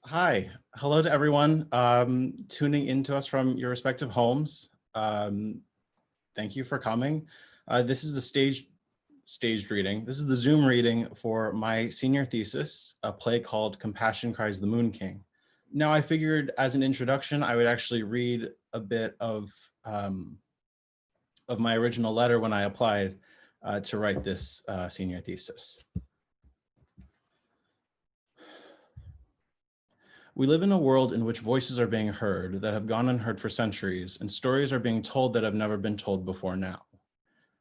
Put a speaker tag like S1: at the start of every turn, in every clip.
S1: Hi, hello to everyone tuning into us from your respective homes. Thank you for coming. This is the staged reading. This is the Zoom reading for my senior thesis, a play called Compassion Cries, the Moon King. Now I figured as an introduction, I would actually read a bit of my original letter when I applied to write this senior thesis. We live in a world in which voices are being heard that have gone unheard for centuries, and stories are being told that have never been told before now.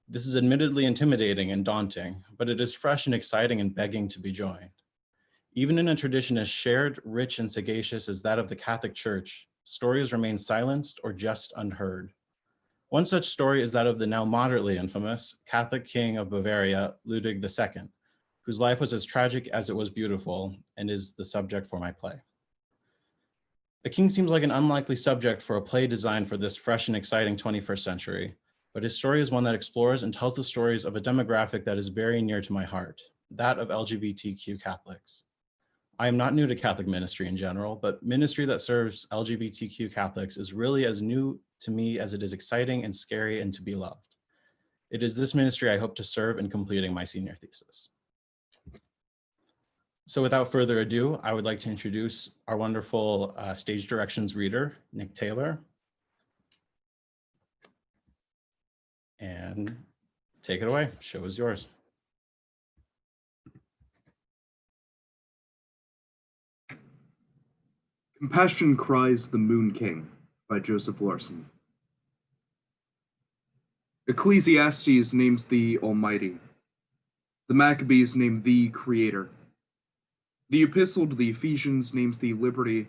S1: This is admittedly intimidating and daunting, but it is fresh and exciting and begging to be joined. Even in a tradition as shared, rich, and sagacious as that of the Catholic Church, stories remain silenced or just unheard. One such story is that of the now moderately infamous Catholic king of Bavaria, Ludwig II, whose life was as tragic as it was beautiful and is the subject for my play. The king seems like an unlikely subject for a play designed for this fresh and exciting 21st century, but his story is one that explores and tells the stories of a demographic that is very near to my heart, that of LGBTQ Catholics. I am not new to Catholic ministry in general, but ministry that serves LGBTQ Catholics is really as new to me as it is exciting and scary and to be loved. It is this ministry I hope to serve in completing my senior thesis. So without further ado, I would like to introduce our wonderful stage directions reader, Nick Taylor. And take it away, show is yours.
S2: Compassion Cries, the Moon King by Joseph Larson. Ecclesiastes names thee Almighty. The Maccabees name thee Creator. The Epistle to the Ephesians names thee Liberty.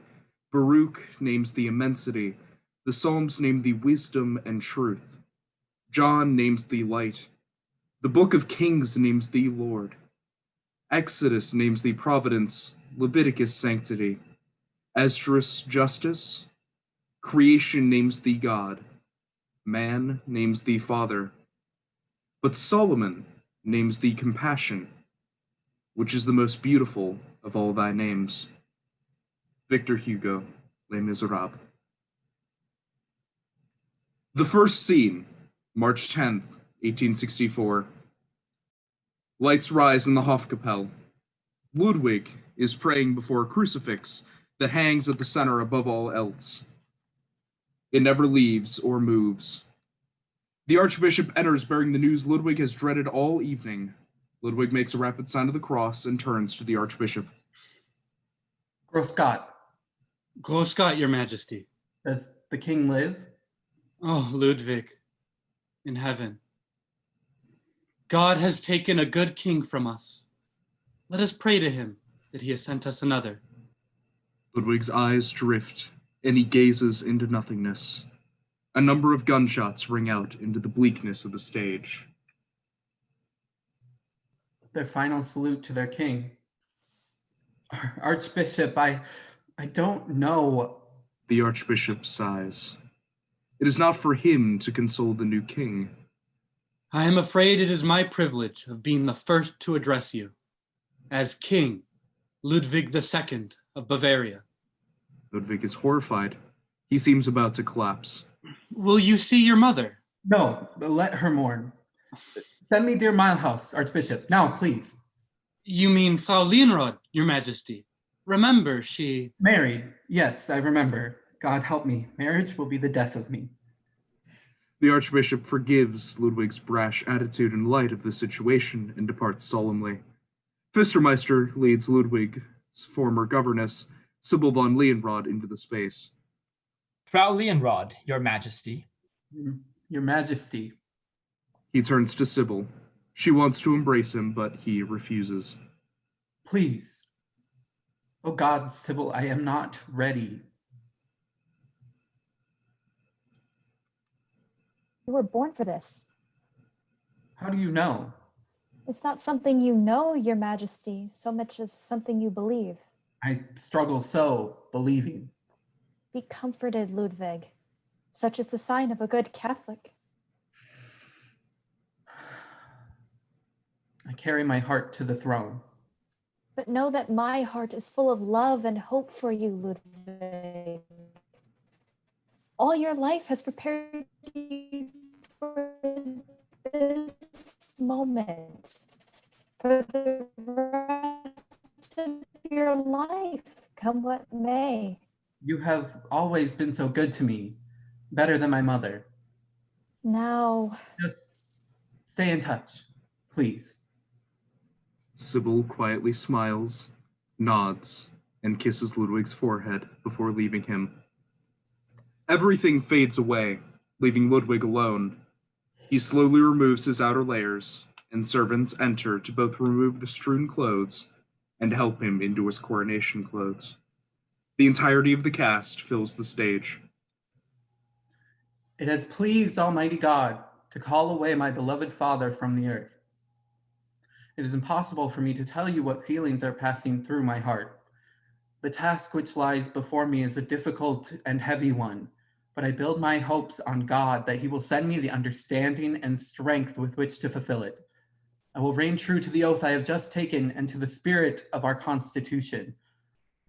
S2: Baruch names thee Immensity. The Psalms name thee Wisdom and Truth. John names thee Light. The Book of Kings names thee Lord. Exodus names thee Providence. Leviticus Sanctity. Esdras Justice. Creation names thee God. Man names thee Father. But Solomon names thee Compassion, which is the most beautiful of all thy names. Victor Hugo, Les Miserables. The first scene, March 10th, 1864. Lights rise in the Hofkapelle. Ludwig is praying before a crucifix that hangs at the center above all else. It never leaves or moves. The Archbishop enters bearing the news Ludwig has dreaded all evening. Ludwig makes a rapid sign of the cross and turns to the Archbishop.
S3: Gros Scott,
S4: Your Majesty.
S3: does the king live?
S4: Oh, Ludwig, in heaven. God has taken a good king from us. Let us pray to him that he has sent us another.
S2: Ludwig's eyes drift, and he gazes into nothingness. A number of gunshots ring out into the bleakness of the stage.
S3: Their final salute to their king. Archbishop, I don't know.
S2: The Archbishop sighs. It is not for him to console the new king.
S4: I am afraid it is my privilege of being the first to address you. As King, Ludwig II of Bavaria.
S2: Ludwig is horrified. He seems about to collapse.
S4: Will you see your mother?
S3: No, let her mourn. Send me dear Milehouse, Archbishop, now, please.
S4: You mean Frau Lienrod, Your Majesty. Remember, she...
S3: Married, yes, I remember. God help me, marriage will be the death of me.
S2: The Archbishop forgives Ludwig's brash attitude in light of the situation and departs solemnly. Pfistermeister leads Ludwig's former governess, Sybil von Lienrod, into the space.
S5: Frau Lienrod, Your Majesty.
S3: Your Majesty.
S2: He turns to Sybil. She wants to embrace him, but he refuses.
S3: Please. Oh God, Sybil, I am not ready.
S6: You were born for this.
S3: How do you know?
S6: It's not something you know, Your Majesty, so much as something you believe.
S3: I struggle so, believing.
S6: Be comforted, Ludwig. Such is the sign of a good Catholic.
S3: I carry my heart to the throne.
S6: But know that my heart is full of love and hope for you, Ludwig. All your life has prepared you for this moment, for the rest of your life, come what may.
S3: You have always been so good to me, better than my mother.
S6: Now,
S3: Just stay in touch, please.
S2: Sybil quietly smiles, nods, and kisses Ludwig's forehead before leaving him. Everything fades away, leaving Ludwig alone. He slowly removes his outer layers, and servants enter to both remove the strewn clothes and help him into his coronation clothes. The entirety of the cast fills the stage.
S3: It has pleased Almighty God to call away my beloved father from the earth. It is impossible for me to tell you what feelings are passing through my heart. The task which lies before me is a difficult and heavy one, but I build my hopes on God that he will send me the understanding and strength with which to fulfill it. I will reign true to the oath I have just taken and to the spirit of our Constitution.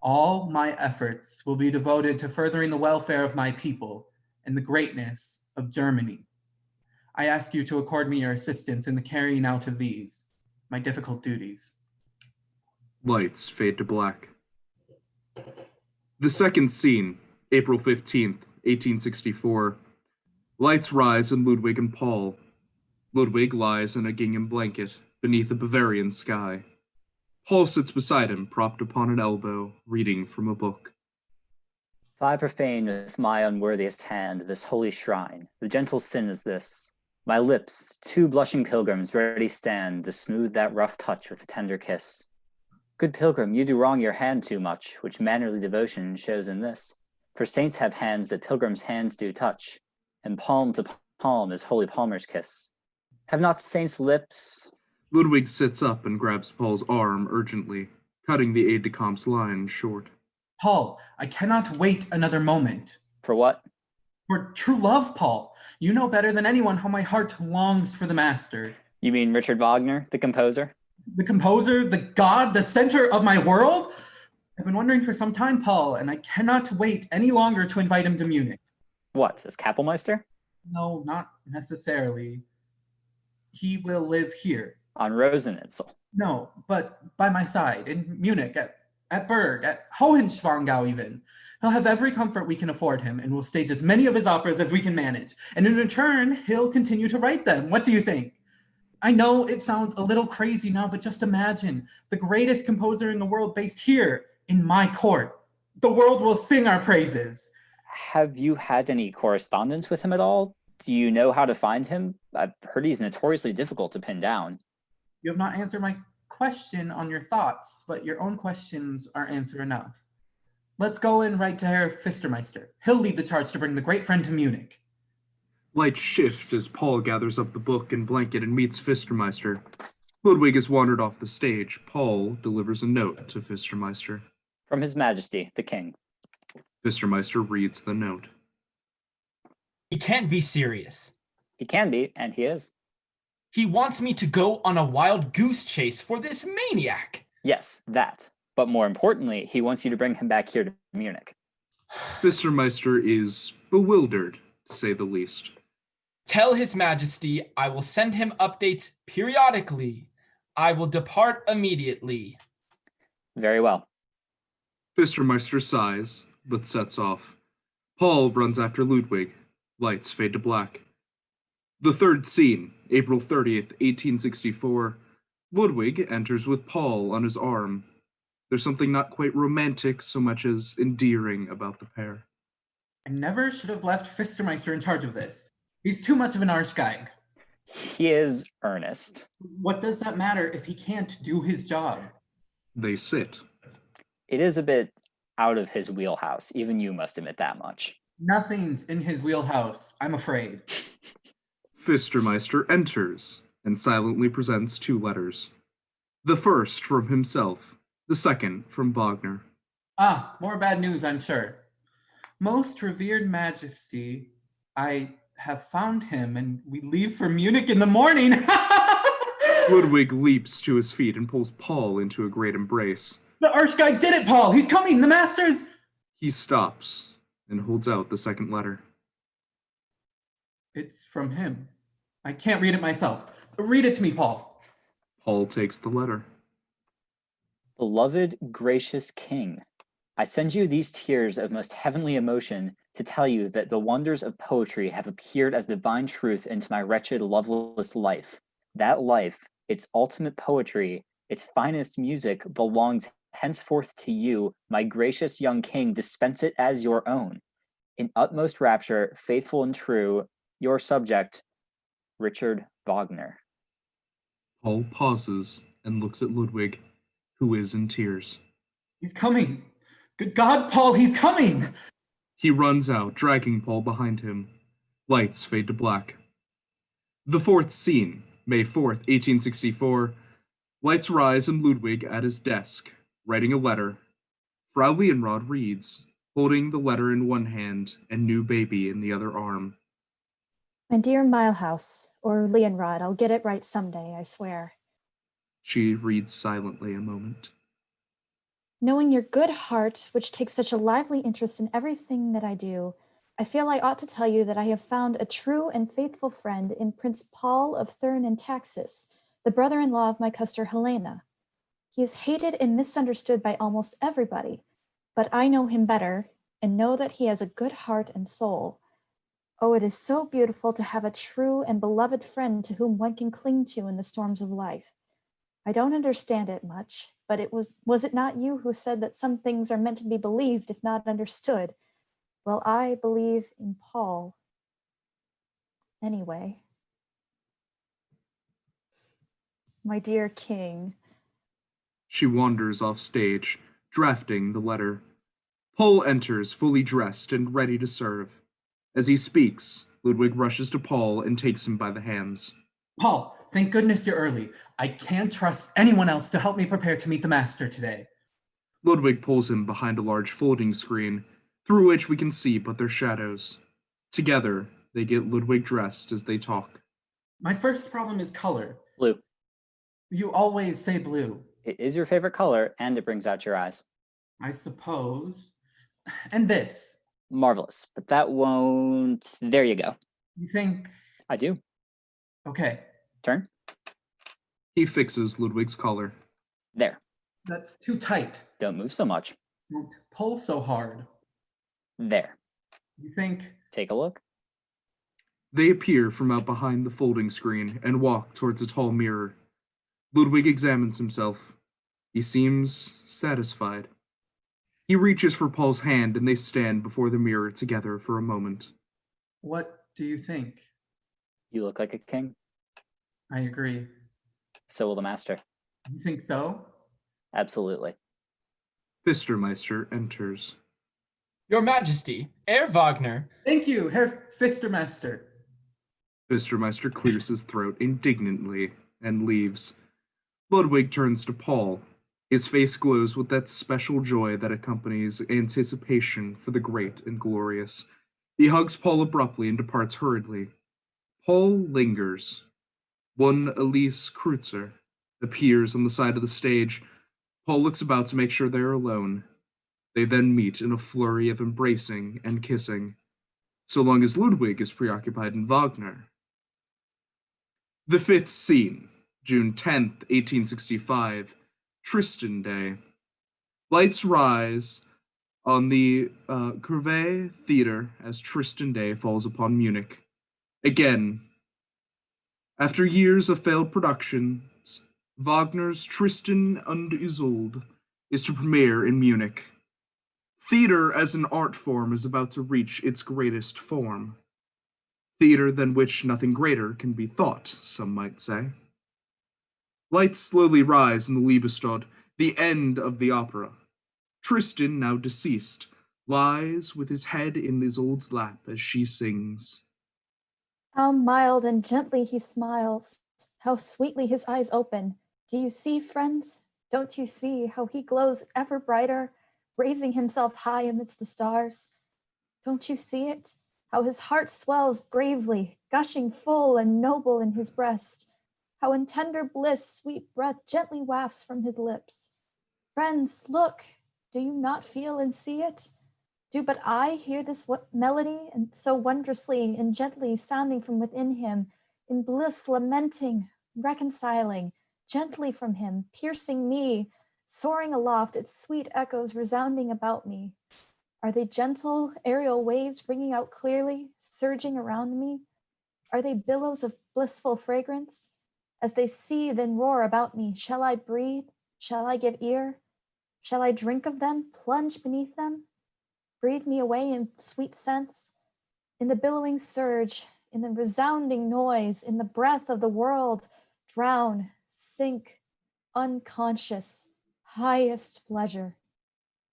S3: All my efforts will be devoted to furthering the welfare of my people and the greatness of Germany. I ask you to accord me your assistance in the carrying out of these, my difficult duties.
S2: Lights fade to black. The second scene, April 15th, 1864. Lights rise in Ludwig and Paul. Ludwig lies in a gingham blanket beneath a Bavarian sky. Paul sits beside him, propped upon an elbow, reading from a book.
S7: If I profane with my unworthiest hand this holy shrine, the gentle sin is this. My lips, two blushing pilgrims, ready stand to smooth that rough touch with a tender kiss. Good pilgrim, you do wrong your hand too much, which mannerly devotion shows in this. For saints have hands that pilgrims' hands do touch, and palm to palm is holy palmer's kiss. Have not saints lips?
S2: Ludwig sits up and grabs Paul's arm urgently, cutting the aide-de-camp's line short.
S3: Paul, I cannot wait another moment.
S7: For what?
S3: For true love, Paul. You know better than anyone how my heart longs for the master.
S7: You mean Richard Wagner, the composer?
S3: The composer, the god, the center of my world? I've been wondering for some time, Paul, and I cannot wait any longer to invite him to Munich.
S7: What, as Kapellmeister?
S3: No, not necessarily. He will live here.
S7: On Rosenitzel.
S3: No, but by my side, in Munich, at Berg, at Hohenschwangau even. He'll have every comfort we can afford him, and we'll stage as many of his operas as we can manage. And in return, he'll continue to write them. What do you think? I know it sounds a little crazy now, but just imagine the greatest composer in the world based here in my court. The world will sing our praises.
S7: Have you had any correspondence with him at all? Do you know how to find him? I've heard he's notoriously difficult to pin down.
S3: You have not answered my question on your thoughts, but your own questions are answer enough. Let's go and write to Herr Pfistermeister. He'll lead the charge to bring the great friend to Munich.
S2: Lights shift as Paul gathers up the book and blanket and meets Pfistermeister. Ludwig has wandered off the stage. Paul delivers a note to Pfistermeister.
S7: From His Majesty, the King.
S2: Pfistermeister reads the note.
S5: He can't be serious.
S7: He can be, and he is.
S5: He wants me to go on a wild goose chase for this maniac.
S7: Yes, that. But more importantly, he wants you to bring him back here to Munich.
S2: Pfistermeister is bewildered, to say the least.
S5: Tell His Majesty I will send him updates periodically. I will depart immediately.
S7: Very well.
S2: Pfistermeister sighs, but sets off. Paul runs after Ludwig. Lights fade to black. The third scene, April 30th, 1864. Ludwig enters with Paul on his arm. There's something not quite romantic so much as endearing about the pair.
S3: I never should have left Pfistermeister in charge of this. He's too much of an arschgeig.
S7: He is earnest.
S3: What does that matter if he can't do his job?
S2: They sit.
S7: It is a bit out of his wheelhouse. Even you must admit that much.
S3: Nothing's in his wheelhouse, I'm afraid.
S2: Pfistermeister enters and silently presents two letters. The first from himself, the second from Wagner.
S3: Ah, more bad news, I'm sure. Most revered Majesty, I have found him and we leave for Munich in the morning.
S2: Ludwig leaps to his feet and pulls Paul into a great embrace.
S3: The Archguy did it, Paul! He's coming! The Master's...
S2: He stops and holds out the second letter.
S3: It's from him. I can't read it myself. Read it to me, Paul.
S2: Paul takes the letter.
S7: Beloved, gracious King, I send you these tears of most heavenly emotion to tell you that the wonders of poetry have appeared as divine truth into my wretched, loveless life. That life, its ultimate poetry, its finest music, belongs henceforth to you, my gracious young king. Dispense it as your own. In utmost rapture, faithful and true, your subject, Richard Wagner.
S2: Paul pauses and looks at Ludwig, who is in tears.
S3: He's coming. Good God, Paul, he's coming!
S2: He runs out, dragging Paul behind him. Lights fade to black. The fourth scene, May 4th, 1864. Lights rise and Ludwig at his desk, writing a letter. Frau Leonrod reads, holding the letter in one hand and new baby in the other arm.
S6: My dear Milehouse, or Leonrod, I'll get it right someday, I swear.
S2: She reads silently a moment.
S6: Knowing your good heart, which takes such a lively interest in everything that I do, I feel I ought to tell you that I have found a true and faithful friend in Prince Paul of Thurn and Taxis, the brother-in-law of my custer Helena. He is hated and misunderstood by almost everybody, but I know him better and know that he has a good heart and soul. Oh, it is so beautiful to have a true and beloved friend to whom one can cling to in the storms of life. I don't understand it much, but was it not you who said that some things are meant to be believed if not understood? Well, I believe in Paul. Anyway, my dear king.
S2: She wanders off stage, drafting the letter. Paul enters, fully dressed and ready to serve. As he speaks, Ludwig rushes to Paul and takes him by the hands.
S3: Paul, thank goodness you're early. I can't trust anyone else to help me prepare to meet the Master today.
S2: Ludwig pulls him behind a large folding screen, through which we can see but their shadows. Together, they get Ludwig dressed as they talk.
S3: My first problem is color.
S7: Blue.
S3: You always say blue.
S7: It is your favorite color, and it brings out your eyes.
S3: I suppose. And this.
S7: Marvelous, but that won't... There you go.
S3: You think...
S7: I do.
S3: Okay.
S7: Turn.
S2: He fixes Ludwig's collar.
S7: There.
S3: That's too tight.
S7: Don't move so much.
S3: Don't pull so hard.
S7: There.
S3: You think...
S7: Take a look.
S2: They appear from out behind the folding screen and walk towards a tall mirror. Ludwig examines himself. He seems satisfied. He reaches for Paul's hand and they stand before the mirror together for a moment.
S3: What do you think?
S7: You look like a king.
S3: I agree.
S7: So will the master.
S3: You think so?
S7: Absolutely.
S2: Fistermeister enters.
S5: Your Majesty, Herr Wagner.
S3: Thank you, Herr Fistermaster.
S2: Fistermeister clears his throat indignantly and leaves. Ludwig turns to Paul. His face glows with that special joy that accompanies anticipation for the great and glorious. He hugs Paul abruptly and departs hurriedly. Paul lingers. One Elise Kreutzer appears on the side of the stage. Paul looks about to make sure they're alone. They then meet in a flurry of embracing and kissing, so long as Ludwig is preoccupied in Wagner. The fifth scene, June 10th, 1865, Tristan Day. Lights rise on the Curve Theater as Tristan Day falls upon Munich. Again, after years of failed productions, Wagner's Tristan und Isolde is to premiere in Munich. Theater as an art form is about to reach its greatest form. Theater than which nothing greater can be thought, some might say. Lights slowly rise in the Liebestod, the end of the opera. Tristan, now deceased, lies with his head in Isolde's lap as she sings.
S6: How mild and gently he smiles, how sweetly his eyes open. Do you see, friends? Don't you see how he glows ever brighter, raising himself high amidst the stars? Don't you see it? How his heart swells bravely, gushing full and noble in his breast. How in tender bliss sweet breath gently wafts from his lips. Friends, look, do you not feel and see it? Do but I hear this melody, and so wondrously and gently sounding from within him, in bliss lamenting, reconciling, gently from him, piercing me, soaring aloft, its sweet echoes resounding about me. Are they gentle aerial waves ringing out clearly, surging around me? Are they billows of blissful fragrance? As they seethe and roar about me, shall I breathe? Shall I give ear? Shall I drink of them, plunge beneath them? Breathe me away in sweet scents? In the billowing surge, in the resounding noise, in the breath of the world, drown, sink, unconscious, highest pleasure.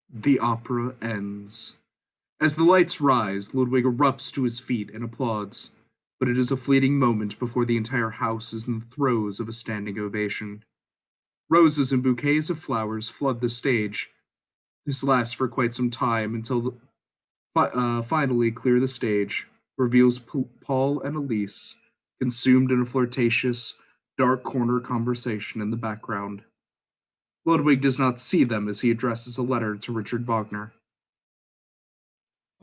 S2: The opera ends. As the lights rise, Ludwig erupts to his feet and applauds, but it is a fleeting moment before the entire house is in the throes of a standing ovation. Roses and bouquets of flowers flood the stage. This lasts for quite some time until finally clear the stage, reveals Paul and Elise, consumed in a flirtatious, dark corner conversation in the background. Ludwig does not see them as he addresses a letter to Richard Wagner.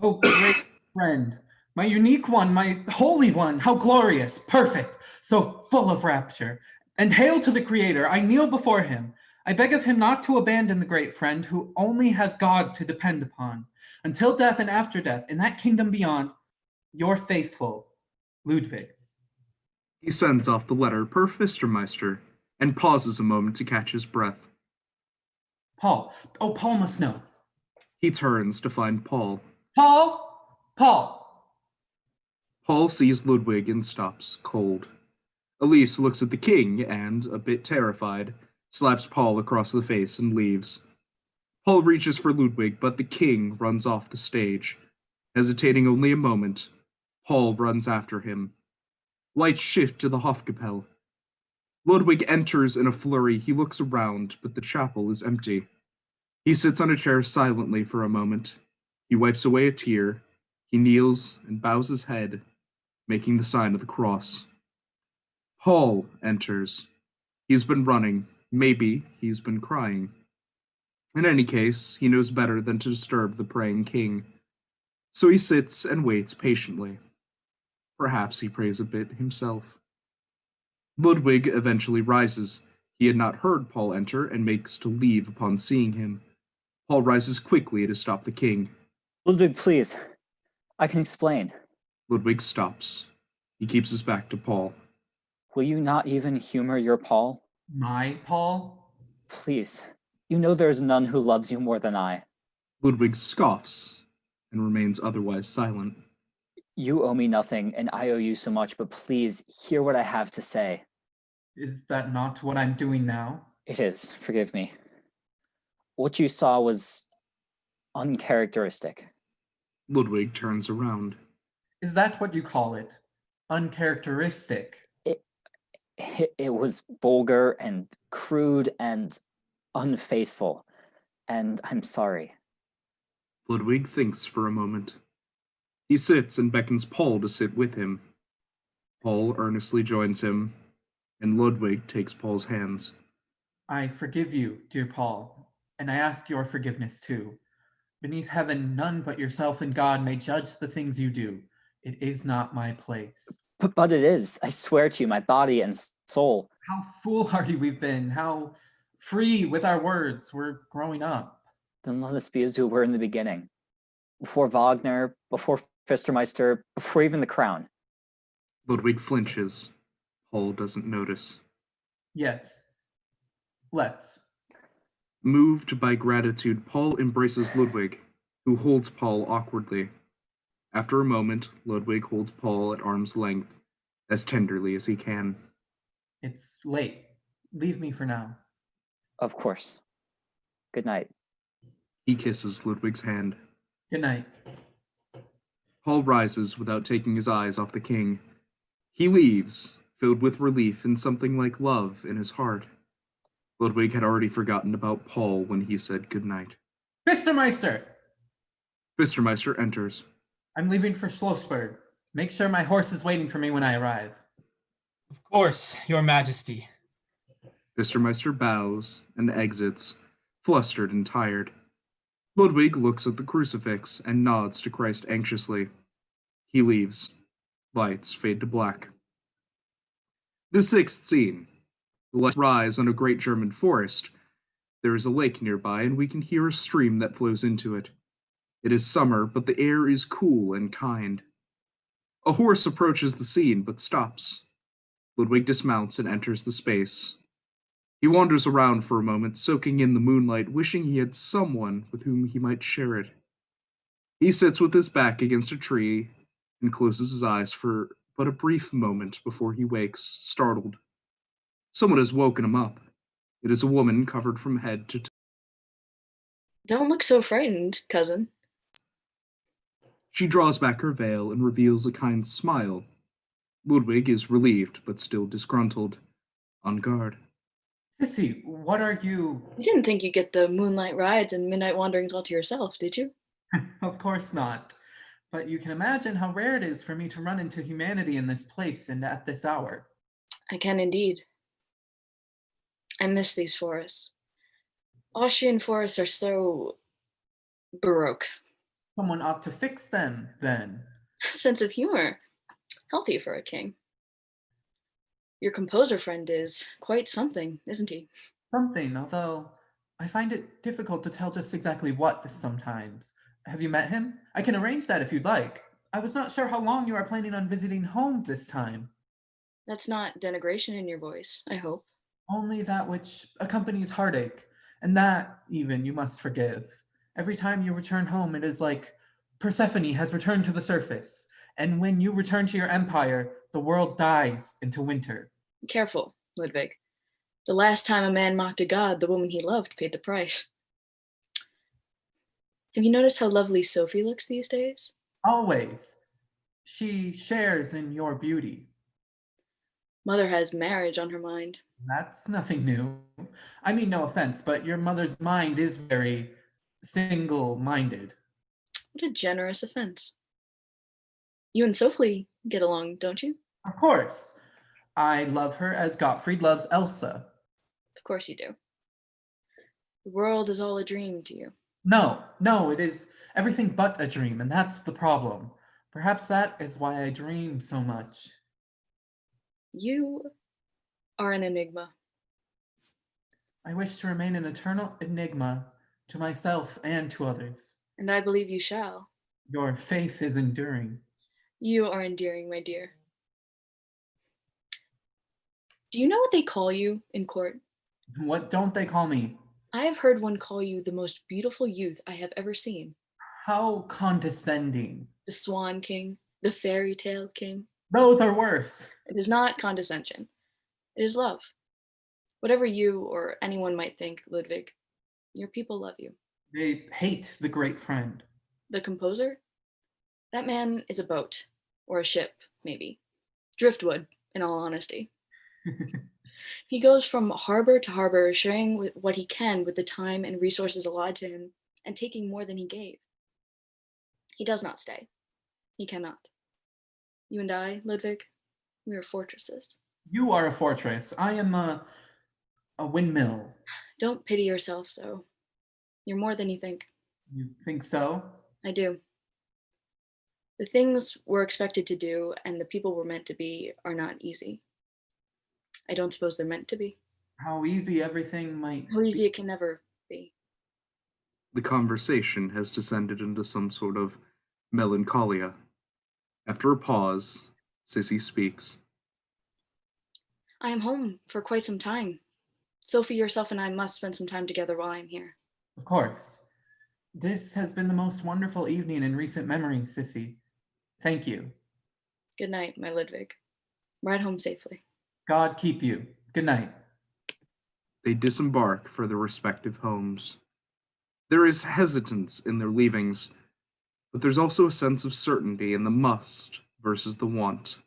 S3: Oh, great friend, my unique one, my holy one, how glorious, perfect, so full of rapture. And hail to the Creator, I kneel before him. I beg of him not to abandon the great friend who only has God to depend upon. Until death and after death, in that kingdom beyond, your faithful, Ludwig.
S2: He sends off the letter per Fistermeister and pauses a moment to catch his breath.
S3: Paul, oh, Paul must know.
S2: He turns to find Paul.
S3: Paul! Paul!
S2: Paul sees Ludwig and stops cold. Elise looks at the king and, a bit terrified, slaps Paul across the face and leaves. Paul reaches for Ludwig, but the king runs off the stage. Hesitating only a moment, Paul runs after him. Lights shift to the Hofkapelle. Ludwig enters in a flurry. He looks around, but the chapel is empty. He sits on a chair silently for a moment. He wipes away a tear. He kneels and bows his head, making the sign of the cross. Paul enters. He's been running. Maybe he's been crying. In any case, he knows better than to disturb the praying king. So he sits and waits patiently. Perhaps he prays a bit himself. Ludwig eventually rises. He had not heard Paul enter and makes to leave upon seeing him. Paul rises quickly to stop the king.
S7: Ludwig, please. I can explain.
S2: Ludwig stops. He keeps his back to Paul.
S7: Will you not even humor your Paul?
S3: My Paul?
S7: Please. You know there is none who loves you more than I.
S2: Ludwig scoffs and remains otherwise silent.
S7: You owe me nothing, and I owe you so much, but please hear what I have to say.
S3: Is that not what I'm doing now?
S7: It is, forgive me. What you saw was uncharacteristic.
S2: Ludwig turns around.
S3: Is that what you call it? Uncharacteristic?
S7: It was vulgar and crude and unfaithful, and I'm sorry.
S2: Ludwig thinks for a moment. He sits and beckons Paul to sit with him. Paul earnestly joins him, and Ludwig takes Paul's hands.
S3: I forgive you, dear Paul, and I ask your forgiveness too. Beneath heaven, none but yourself and God may judge the things you do. It is not my place.
S7: But it is, I swear to you, my body and soul.
S3: How foolhardy we've been, how free with our words. We're growing up.
S7: Then let us be as we were in the beginning. Before Wagner, before Fistermeister, before even the crown.
S2: Ludwig flinches. Paul doesn't notice.
S3: Yes. Let's.
S2: Moved by gratitude, Paul embraces Ludwig, who holds Paul awkwardly. After a moment, Ludwig holds Paul at arm's length, as tenderly as he can.
S3: It's late. Leave me for now.
S7: Of course. Good night.
S2: He kisses Ludwig's hand.
S3: Good night.
S2: Paul rises without taking his eyes off the king. He leaves, filled with relief and something like love in his heart. Ludwig had already forgotten about Paul when he said goodnight.
S3: Fistermeister!
S2: Fistermeister enters.
S3: I'm leaving for Schlossberg. Make sure my horse is waiting for me when I arrive.
S5: Of course, Your Majesty.
S2: Mr. Meister bows and exits, flustered and tired. Ludwig looks at the crucifix and nods to Christ anxiously. He leaves. Lights fade to black. The sixth scene. The lights rise on a great German forest. There is a lake nearby, and we can hear a stream that flows into it. It is summer, but the air is cool and kind. A horse approaches the scene, but stops. Ludwig dismounts and enters the space. He wanders around for a moment, soaking in the moonlight, wishing he had someone with whom he might share it. He sits with his back against a tree and closes his eyes for but a brief moment before he wakes, startled. Someone has woken him up. It is a woman covered from head to toe.
S8: Don't look so frightened, cousin.
S2: She draws back her veil and reveals a kind smile. Ludwig is relieved, but still disgruntled, on guard.
S3: Sissy, what are you?
S8: You didn't think you'd get the moonlight rides and midnight wanderings all to yourself, did you?
S3: Of course not. But you can imagine how rare it is for me to run into humanity in this place and at this hour.
S8: I can indeed. I miss these forests. Austrian forests are so baroque.
S3: Someone ought to fix them, then.
S8: Sense of humor. Healthy for a king. Your composer friend is quite something, isn't he?
S3: Something, although I find it difficult to tell just exactly what sometimes. Have you met him? I can arrange that if you'd like. I was not sure how long you are planning on visiting home this time.
S8: That's not denigration in your voice, I hope.
S3: Only that which accompanies heartache, and that, even, you must forgive. Every time you return home, it is like Persephone has returned to the surface, and when you return to your empire, the world dies into winter.
S8: Careful, Ludwig. The last time a man mocked a god, the woman he loved paid the price. Have you noticed how lovely Sophie looks these days?
S3: Always. She shares in your beauty.
S8: Mother has marriage on her mind.
S3: That's nothing new. I mean, no offense, but your mother's mind is very single-minded.
S8: What a generous offense. You and Sophie get along, don't you?
S3: Of course. I love her as Gottfried loves Elsa.
S8: Of course you do. The world is all a dream to you.
S3: No, it is everything but a dream, and that's the problem. Perhaps that is why I dream so much.
S8: You are an enigma.
S3: I wish to remain an eternal enigma to myself and to others.
S8: And I believe you shall.
S3: Your faith is enduring.
S8: You are endearing, my dear. Do you know what they call you in court?
S3: What don't they call me?
S8: I have heard one call you the most beautiful youth I have ever seen.
S3: How condescending.
S8: The Swan King, the Fairy Tale King.
S3: Those are worse.
S8: It is not condescension. It is love. Whatever you or anyone might think, Ludwig, your people love you.
S3: They hate the great friend.
S8: The composer? That man is a boat, or a ship, maybe. Driftwood, in all honesty. He goes from harbor to harbor, sharing with what he can with the time and resources allotted to him, and taking more than he gave. He does not stay. He cannot. You and I, Ludwig, we are fortresses.
S3: You are a fortress. I am a windmill.
S8: Don't pity yourself so. You're more than you think.
S3: You think so?
S8: I do. The things we're expected to do and the people we're meant to be are not easy. I don't suppose they're meant to be.
S3: How easy everything might
S8: How easy it can never be.
S2: The conversation has descended into some sort of melancholia. After a pause, Sissy speaks.
S8: I am home for quite some time. Sophie, yourself, and I must spend some time together while I'm here.
S3: Of course. This has been the most wonderful evening in recent memory, Sissy. Thank you.
S8: Good night, my Ludwig. Ride home safely.
S3: God keep you. Good night.
S2: They disembark for their respective homes. There is hesitance in their leavings, but there's also a sense of certainty in the must versus the want.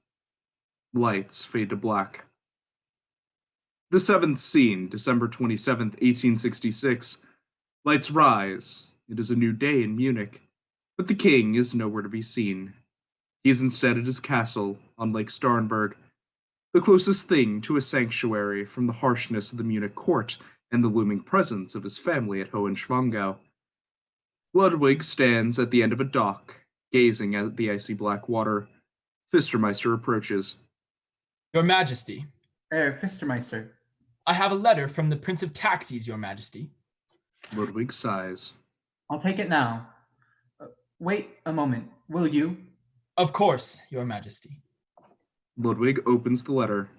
S2: Lights fade to black. The seventh scene, December 27th, 1866. Lights rise. It is a new day in Munich, but the king is nowhere to be seen. He is instead at his castle on Lake Starnberg. the closest thing to a sanctuary from the harshness of the Munich court and the looming presence of his family at Hohenschwangau. Ludwig stands at the end of a dock, gazing at the icy black water. Fistermeister approaches.
S5: Your Majesty,
S3: Fistermeister.
S5: I have a letter from the Prince of Taxis, Your Majesty.
S2: Ludwig sighs.
S3: I'll take it now. Wait a moment, will you?
S5: Of course, Your Majesty.
S2: Ludwig opens the letter,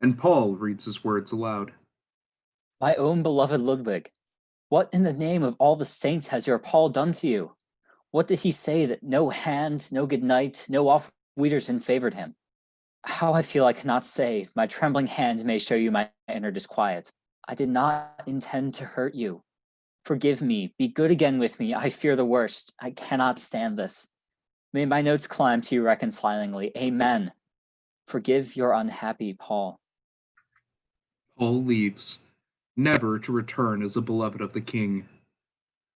S2: and Paul reads his words aloud.
S7: My own beloved Ludwig, what in the name of all the saints has your Paul done to you? What did he say that no hand, no good night, no off-Wiedersehen favored him? How I feel I cannot say, my trembling hand may show you my inner disquiet. I did not intend to hurt you. Forgive me, be good again with me, I fear the worst. I cannot stand this. May my notes climb to you reconcilingly, amen. Forgive your unhappy Paul.
S2: Paul leaves, never to return as a beloved of the king.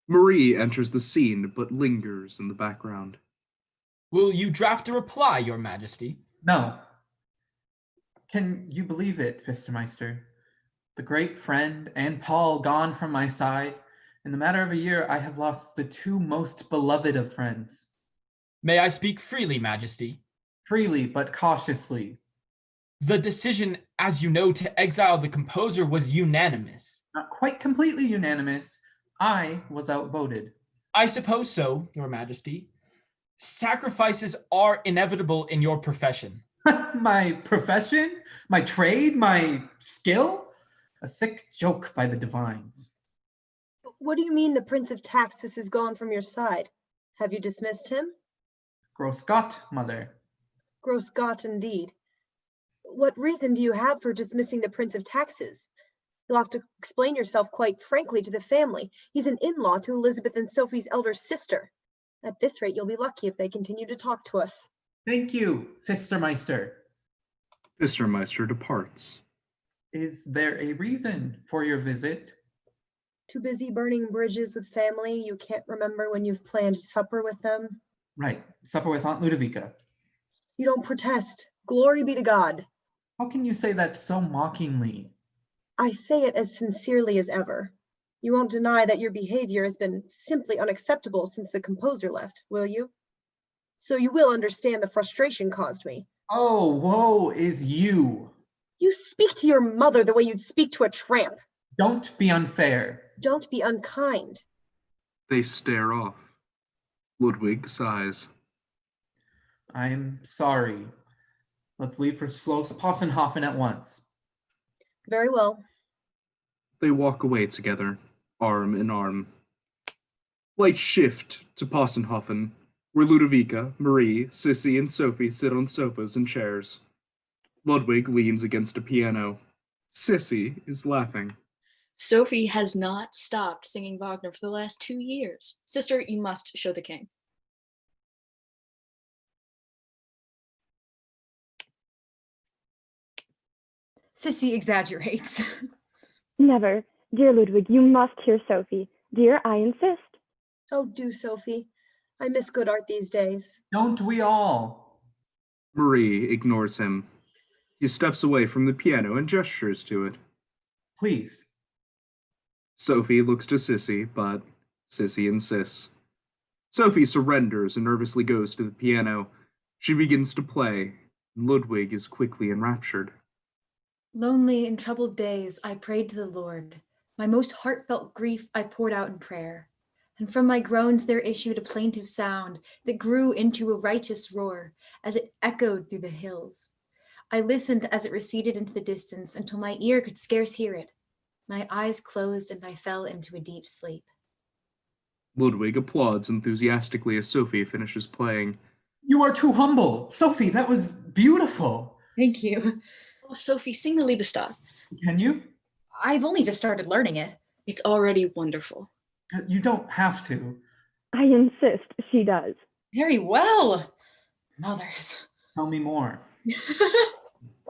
S2: Marie enters the scene but lingers in the background.
S5: Will you draft a reply, Your Majesty?
S3: No. Can you believe it, Fistermeister? The great friend and Paul gone from my side. In the matter of a year, I have lost the two most beloved of friends.
S5: May I speak freely, Majesty?
S3: Freely, but cautiously.
S5: The decision, as you know, to exile the composer was unanimous.
S3: Not quite completely unanimous. I was outvoted.
S5: I suppose so, Your Majesty. Sacrifices are inevitable in your profession.
S3: My profession? My trade? My skill? A sick joke by the divines.
S9: What do you mean the Prince of Taxis is gone from your side? Have you dismissed him?
S3: Gross Gott, mother.
S9: Gross Gott, indeed. What reason do you have for dismissing the Prince of Taxis? You'll have to explain yourself quite frankly to the family. He's an in-law to Elizabeth and Sophie's elder sister. At this rate, you'll be lucky if they continue to talk to us.
S3: Thank you, Fistermeister.
S2: Fistermeister departs.
S3: Is there a reason for your visit?
S9: Too busy burning bridges with family, you can't remember when you've planned supper with them?
S3: Right, supper with Aunt Ludwika.
S9: You don't protest. Glory be to God.
S3: How can you say that so mockingly?
S9: I say it as sincerely as ever. You won't deny that your behavior has been simply unacceptable since the composer left, will you? So you will understand the frustration caused me.
S3: Oh, woe is you.
S9: You speak to your mother the way you'd speak to a tramp.
S3: Don't be unfair.
S9: Don't be unkind.
S2: They stare off. Ludwig sighs.
S3: I'm sorry. Let's leave for Possenhofen at once.
S9: Very well.
S2: They walk away together, arm in arm. Lights shift to Possenhofen, where Ludwika, Marie, Sissy, and Sophie sit on sofas and chairs. Ludwig leans against a piano. Sissy is laughing.
S8: Sophie has not stopped singing Wagner for the last 2 years. Sister, you must show the king.
S10: Sissy exaggerates.
S11: Never. Dear Ludwig, you must hear Sophie. Dear, I insist.
S9: Oh, do, Sophie. I miss good art these days.
S3: Don't we all?
S2: Marie ignores him. He steps away from the piano and gestures to it.
S3: Please.
S2: Sophie looks to Sissy, but Sissy insists. Sophie surrenders and nervously goes to the piano. She begins to play, and Ludwig is quickly enraptured.
S10: Lonely and troubled days, I prayed to the Lord. My most heartfelt grief I poured out in prayer. And from my groans there issued a plaintive sound that grew into a righteous roar as it echoed through the hills. I listened as it receded into the distance until my ear could scarce hear it. My eyes closed and I fell into a deep sleep.
S2: Ludwig applauds enthusiastically as Sophie finishes playing.
S3: You are too humble. Sophie, that was beautiful.
S10: Thank you.
S8: Oh, Sophie, sing the Liebestod.
S3: Can you?
S10: I've only just started learning it.
S8: It's already wonderful.
S3: You don't have to.
S11: I insist she does.
S10: Very well. Mothers.
S3: Tell me more.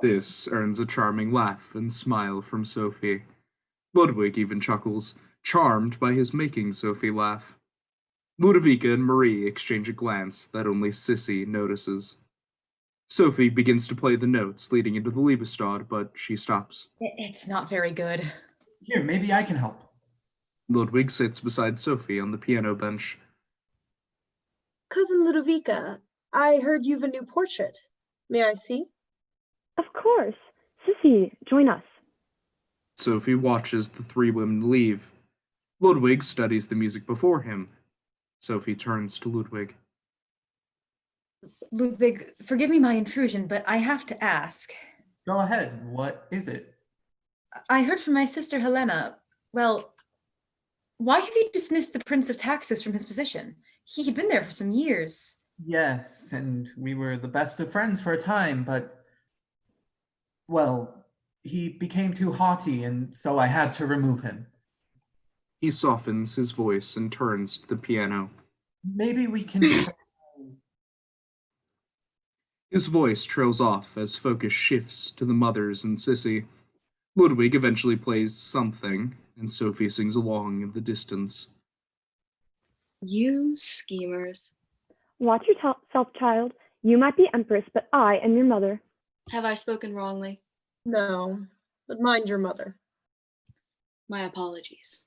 S2: This earns a charming laugh and smile from Sophie. Ludwig even chuckles, charmed by his making Sophie laugh. Ludwika and Marie exchange a glance that only Sissy notices. Sophie begins to play the notes leading into the Liebestod, but she stops.
S10: It's not very good.
S3: Here, maybe I can help.
S2: Ludwig sits beside Sophie on the piano bench.
S9: Cousin Ludovica, I heard you've a new portrait. May I see?
S11: Of course. Sissy, join us.
S2: Sophie watches the three women leave. Ludwig studies the music before him. Sophie turns to Ludwig.
S10: Ludwig, forgive me my intrusion, but I have to ask.
S3: Go ahead. What is it?
S10: I heard from my sister Helena. Well, why have you dismissed the Prince of Taxis from his position? He had been there for some years.
S3: Yes, and we were the best of friends for a time, but, well, he became too haughty, and so I had to remove him.
S2: He softens his voice and turns to the piano.
S3: Maybe we can...
S2: His voice trails off as focus shifts to the mothers and Sissy. Ludwig eventually plays something, and Sophie sings along in the distance.
S8: You schemers.
S11: Watch yourself, child. You might be empress, but I am your mother.
S8: Have I spoken wrongly?
S9: No, but mind your mother.
S8: My apologies.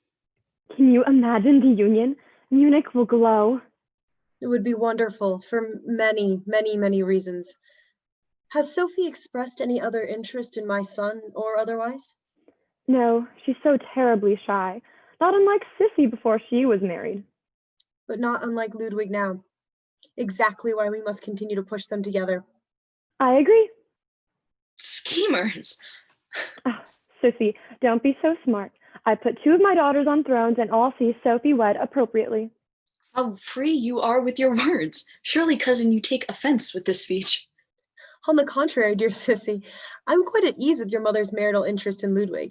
S11: Can you imagine the union? Munich will glow.
S9: It would be wonderful for many, many, many reasons. Has Sophie expressed any other interest in my son or otherwise?
S11: No, she's so terribly shy. Not unlike Sissy before she was married.
S9: But not unlike Ludwig now. Exactly why we must continue to push them together.
S11: I agree.
S8: Schemers!
S11: Oh, Sissy, don't be so smart. I put two of my daughters on thrones and all see Sophie wed appropriately.
S8: How free you are with your words. Surely, cousin, you take offense with this speech.
S9: On the contrary, dear Sissy, I'm quite at ease with your mother's marital interest in Ludwig.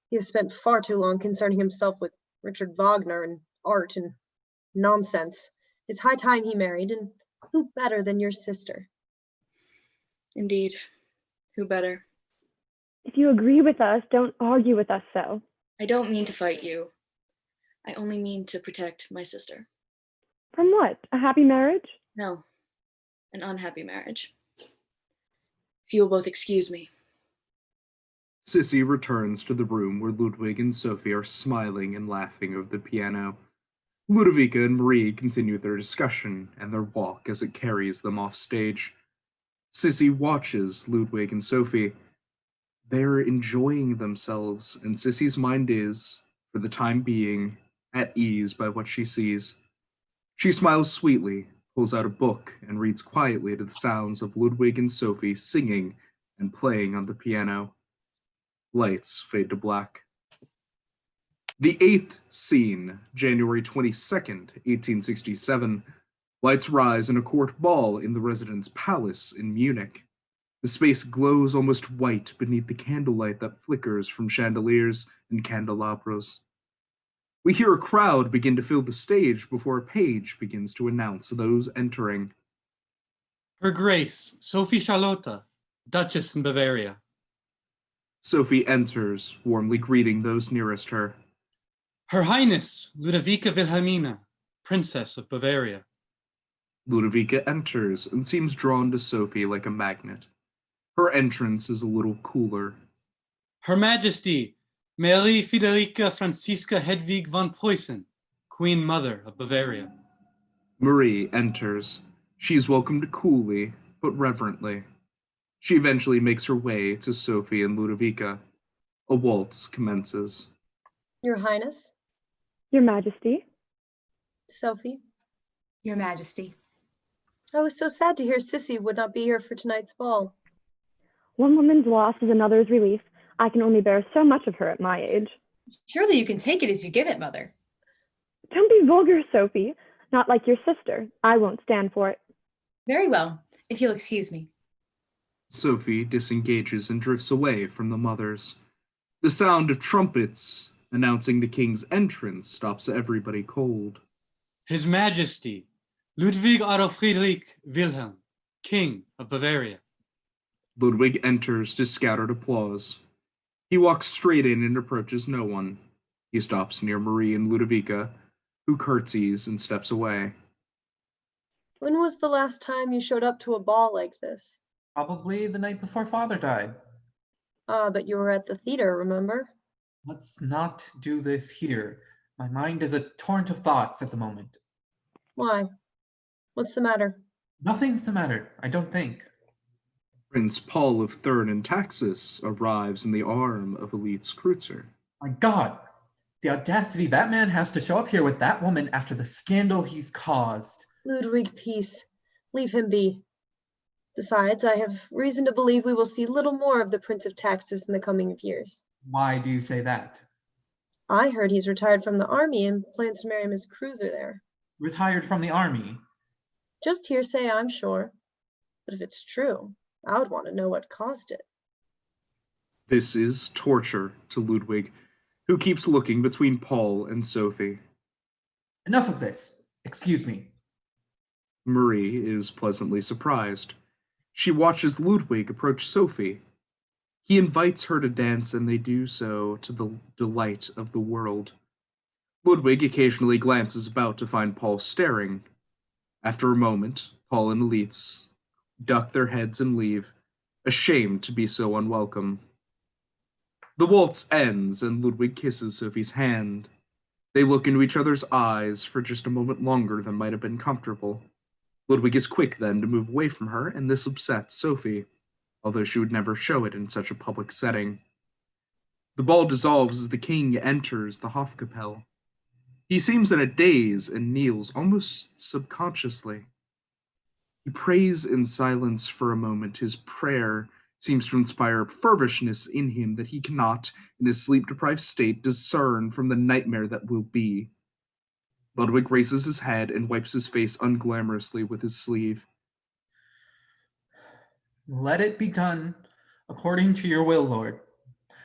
S9: He has spent far too long concerning himself with Richard Wagner and art and nonsense. It's high time he married, and who better than your sister?
S8: Indeed. Who better?
S11: If you agree with us, don't argue with us so.
S8: I don't mean to fight you. I only mean to protect my sister.
S11: From what? A happy marriage?
S8: No, an unhappy marriage. If you will both excuse me.
S2: Sissy returns to the room where Ludwig and Sophie are smiling and laughing over the piano. Ludovica and Marie continue their discussion and their walk as it carries them off stage. Sissy watches Ludwig and Sophie. They're enjoying themselves, and Sissy's mind is, for the time being, at ease by what she sees. She smiles sweetly, pulls out a book, and reads quietly to the sounds of Ludwig and Sophie singing and playing on the piano. Lights fade to black. The eighth scene, January 22nd, 1867. Lights rise in a court ball in the residence palace in Munich. The space glows almost white beneath the candlelight that flickers from chandeliers and candelabras. We hear a crowd begin to fill the stage before a page begins to announce those entering.
S4: Her Grace, Sophie Charlotta, Duchess in Bavaria.
S2: Sophie enters, warmly greeting those nearest her.
S4: Her Highness, Ludovica Wilhelmina, Princess of Bavaria.
S2: Ludovica enters and seems drawn to Sophie like a magnet. Her entrance is a little cooler.
S4: Her Majesty, Marie Frederica Franziska Hedwig von Preußen, Queen Mother of Bavaria.
S2: Marie enters. She is welcomed coolly, but reverently. She eventually makes her way to Sophie and Ludovica. A waltz commences.
S9: Your Highness?
S11: Your Majesty?
S9: Sophie?
S10: Your Majesty.
S9: I was so sad to hear Sissy would not be here for tonight's ball.
S11: One woman's loss is another's relief. I can only bear so much of her at my age.
S10: Surely you can take it as you give it, Mother.
S11: Don't be vulgar, Sophie. Not like your sister. I won't stand for it.
S10: Very well, if you'll excuse me.
S2: Sophie disengages and drifts away from the mothers. The sound of trumpets announcing the king's entrance stops everybody cold.
S4: His Majesty, Ludwig Adolf Friedrich Wilhelm, King of Bavaria.
S2: Ludwig enters to scattered applause. He walks straight in and approaches no one. He stops near Marie and Ludovica, who curtsies and steps away.
S9: When was the last time you showed up to a ball like this?
S3: Probably the night before father died.
S9: Ah, but you were at the theater, remember?
S3: Let's not do this here. My mind is a torrent of thoughts at the moment.
S9: Why? What's the matter?
S3: Nothing's the matter, I don't think.
S2: Prince Paul of Thurn and Taxis arrives in the arm of Elite's cruiser.
S3: My God, the audacity that man has to show up here with that woman after the scandal he's caused.
S9: Ludwig, peace. Leave him be. Besides, I have reason to believe we will see little more of the Prince of Taxis in the coming of years.
S3: Why do you say that?
S9: I heard he's retired from the army and plans to marry Miss Cruiser there.
S3: Retired from the army?
S9: Just hearsay, I'm sure. But if it's true, I would want to know what caused it.
S2: This is torture to Ludwig, who keeps looking between Paul and Sophie.
S3: Enough of this. Excuse me.
S2: Marie is pleasantly surprised. She watches Ludwig approach Sophie. He invites her to dance, and they do so to the delight of the world. Ludwig occasionally glances about to find Paul staring. After a moment, Paul and Elites duck their heads and leave, ashamed to be so unwelcome. The waltz ends, and Ludwig kisses Sophie's hand. They look into each other's eyes for just a moment longer than might have been comfortable. Ludwig is quick then to move away from her, and this upsets Sophie, although she would never show it in such a public setting. The ball dissolves as the king enters the Hofkapelle. He seems in a daze and kneels almost subconsciously. He prays in silence for a moment. His prayer seems to inspire fervishness in him that he cannot, in his sleep-deprived state, discern from the nightmare that will be. Ludwig raises his head and wipes his face unglamorously with his sleeve.
S3: Let it be done according to your will, Lord.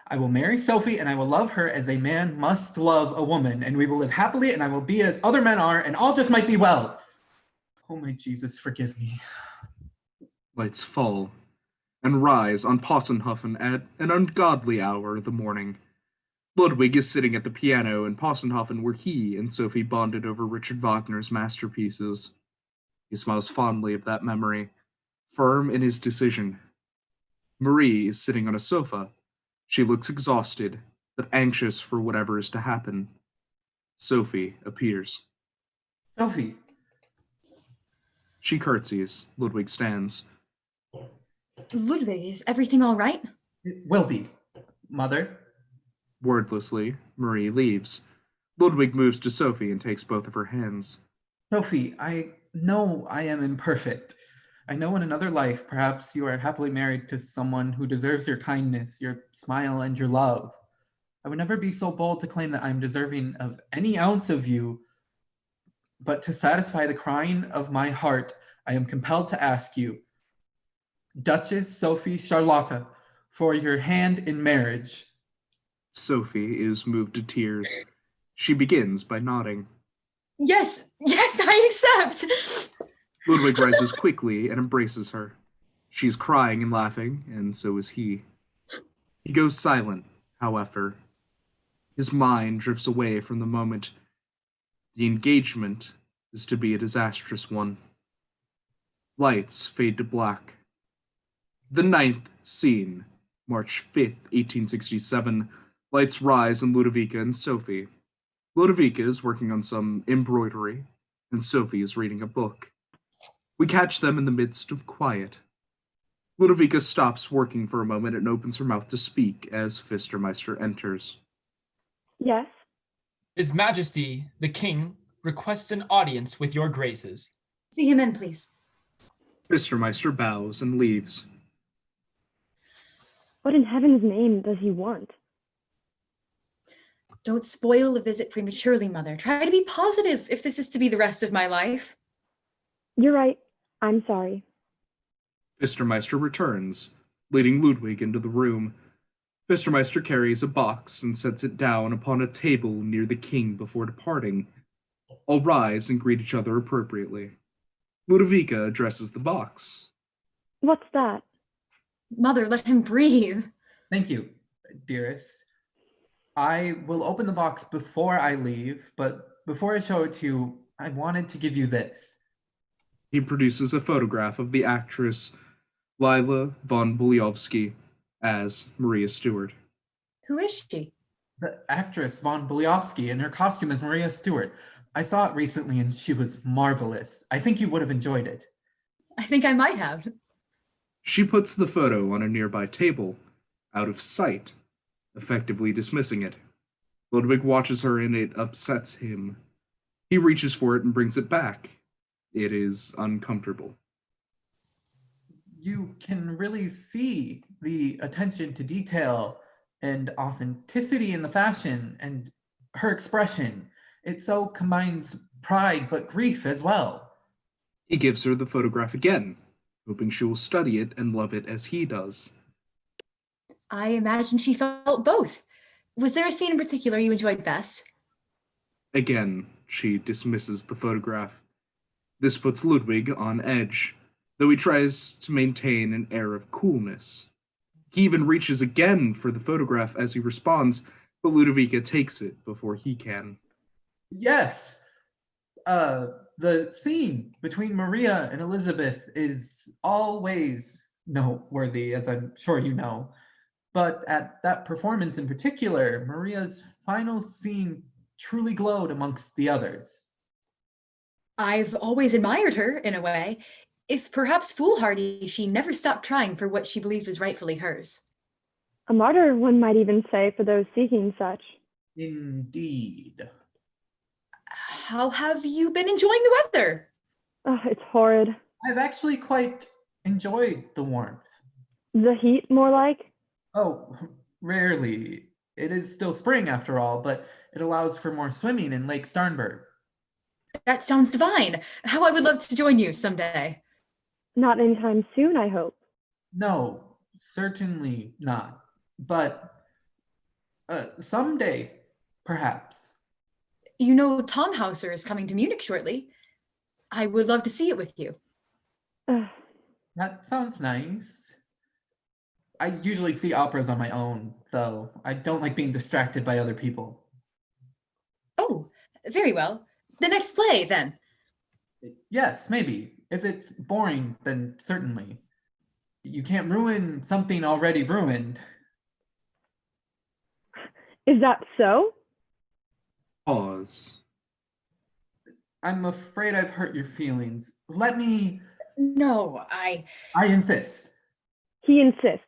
S3: I will marry Sophie, and I will love her as a man must love a woman, and we will live happily, and I will be as other men are, and all just might be well. Oh, my Jesus, forgive me.
S2: Lights fall and rise on Possenhofen at an ungodly hour of the morning. Ludwig is sitting at the piano in Possenhofen, where he and Sophie bonded over Richard Wagner's masterpieces. He smiles fondly of that memory, firm in his decision. Marie is sitting on a sofa. She looks exhausted, but anxious for whatever is to happen. Sophie appears.
S3: Sophie.
S2: She curtsies. Ludwig stands.
S10: Ludwig, is everything all right?
S3: It will be. Mother?
S2: Wordlessly, Marie leaves. Ludwig moves to Sophie and takes both of her hands.
S3: Sophie, I know I am imperfect. I know in another life, perhaps you are happily married to someone who deserves your kindness, your smile, and your love. I would never be so bold to claim that I'm deserving of any ounce of you, but to satisfy the crying of my heart, I am compelled to ask you, Duchess Sophie Charlotta, for your hand in marriage.
S2: Sophie is moved to tears. She begins by nodding.
S10: Yes, I accept.
S2: Ludwig rises quickly and embraces her. She's crying and laughing, and so is he. He goes silent, however. His mind drifts away from the moment. The engagement is to be a disastrous one. Lights fade to black. The 9th scene, March 5th, 1867. Lights rise in Ludovica and Sophie. Ludovica is working on some embroidery, and Sophie is reading a book. We catch them in the midst of quiet. Ludovica stops working for a moment and opens her mouth to speak as Fistermeister enters.
S11: Yes?
S5: His Majesty, the King, requests an audience with your graces.
S10: See him in, please.
S2: Fistermeister bows and leaves.
S11: What in heaven's name does he want?
S10: Don't spoil the visit prematurely, Mother. Try to be positive if this is to be the rest of my life.
S11: You're right. I'm sorry.
S2: Fistermeister returns, leading Ludwig into the room. Fistermeister carries a box and sets it down upon a table near the king before departing. All rise and greet each other appropriately. Ludovica addresses the box.
S11: What's that?
S10: Mother, let him breathe.
S3: Thank you, dearest. I will open the box before I leave, but before I show it to you, I wanted to give you this.
S2: He produces a photograph of the actress Lila von Buliovsky as Maria Stuart.
S10: Who is she?
S3: The actress von Buliovsky in her costume as Maria Stuart. I saw it recently and she was marvelous. I think you would have enjoyed it.
S10: I think I might have.
S2: She puts the photo on a nearby table, out of sight, effectively dismissing it. Ludwig watches her and it upsets him. He reaches for it and brings it back. It is uncomfortable.
S3: You can really see the attention to detail and authenticity in the fashion and her expression. It so combines pride but grief as well.
S2: He gives her the photograph again, hoping she will study it and love it as he does.
S10: I imagine she felt both. Was there a scene in particular you enjoyed best?
S2: Again, she dismisses the photograph. This puts Ludwig on edge, though he tries to maintain an air of coolness. He even reaches again for the photograph as he responds, but Ludovica takes it before he can.
S3: Yes, the scene between Maria and Elizabeth is always noteworthy, as I'm sure you know. But at that performance in particular, Maria's final scene truly glowed amongst the others.
S10: I've always admired her, in a way. If perhaps foolhardy, she never stopped trying for what she believed was rightfully hers.
S11: A martyr, one might even say, for those seeking such.
S3: Indeed.
S10: How have you been enjoying the weather?
S11: Oh, it's horrid.
S3: I've actually quite enjoyed the warmth.
S11: The heat, more like?
S3: Oh, rarely. It is still spring after all, but it allows for more swimming in Lake Starnberg.
S10: That sounds divine. How I would love to join you someday.
S11: Not anytime soon, I hope.
S3: No, certainly not. But someday, perhaps.
S10: You know, Tannhauser is coming to Munich shortly. I would love to see it with you.
S3: That sounds nice. I usually see operas on my own, though. I don't like being distracted by other people.
S10: Oh, very well. The next play, then.
S3: Yes, maybe. If it's boring, then certainly. You can't ruin something already ruined.
S11: Is that so?
S2: Pause.
S3: I'm afraid I've hurt your feelings. Let me...
S10: No,
S3: I insist.
S11: He insists.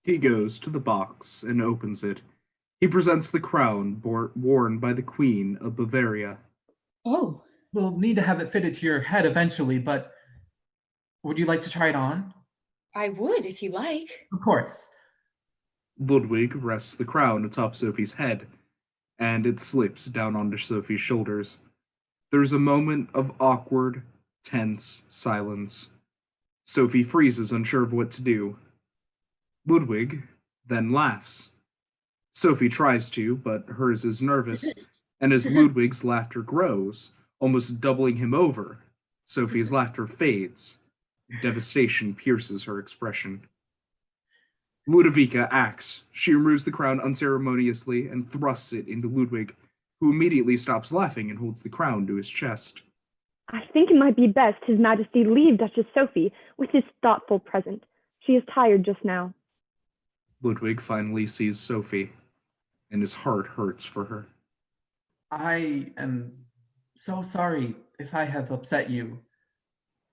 S2: He goes to the box and opens it. He presents the crown worn by the Queen of Bavaria.
S10: Oh.
S3: We'll need to have it fitted to your head eventually, but would you like to try it on?
S10: I would, if you like.
S3: Of course.
S2: Ludwig rests the crown atop Sophie's head, and it slips down onto Sophie's shoulders. There's a moment of awkward, tense silence. Sophie freezes, unsure of what to do. Ludwig then laughs. Sophie tries to, but hers is nervous, and as Ludwig's laughter grows, almost doubling him over, Sophie's laughter fades. Devastation pierces her expression. Ludovica acts. She removes the crown unceremoniously and thrusts it into Ludwig, who immediately stops laughing and holds the crown to his chest.
S11: I think it might be best His Majesty leave Duchess Sophie with his thoughtful present. She is tired just now.
S2: Ludwig finally sees Sophie, and his heart hurts for her.
S3: I am so sorry if I have upset you.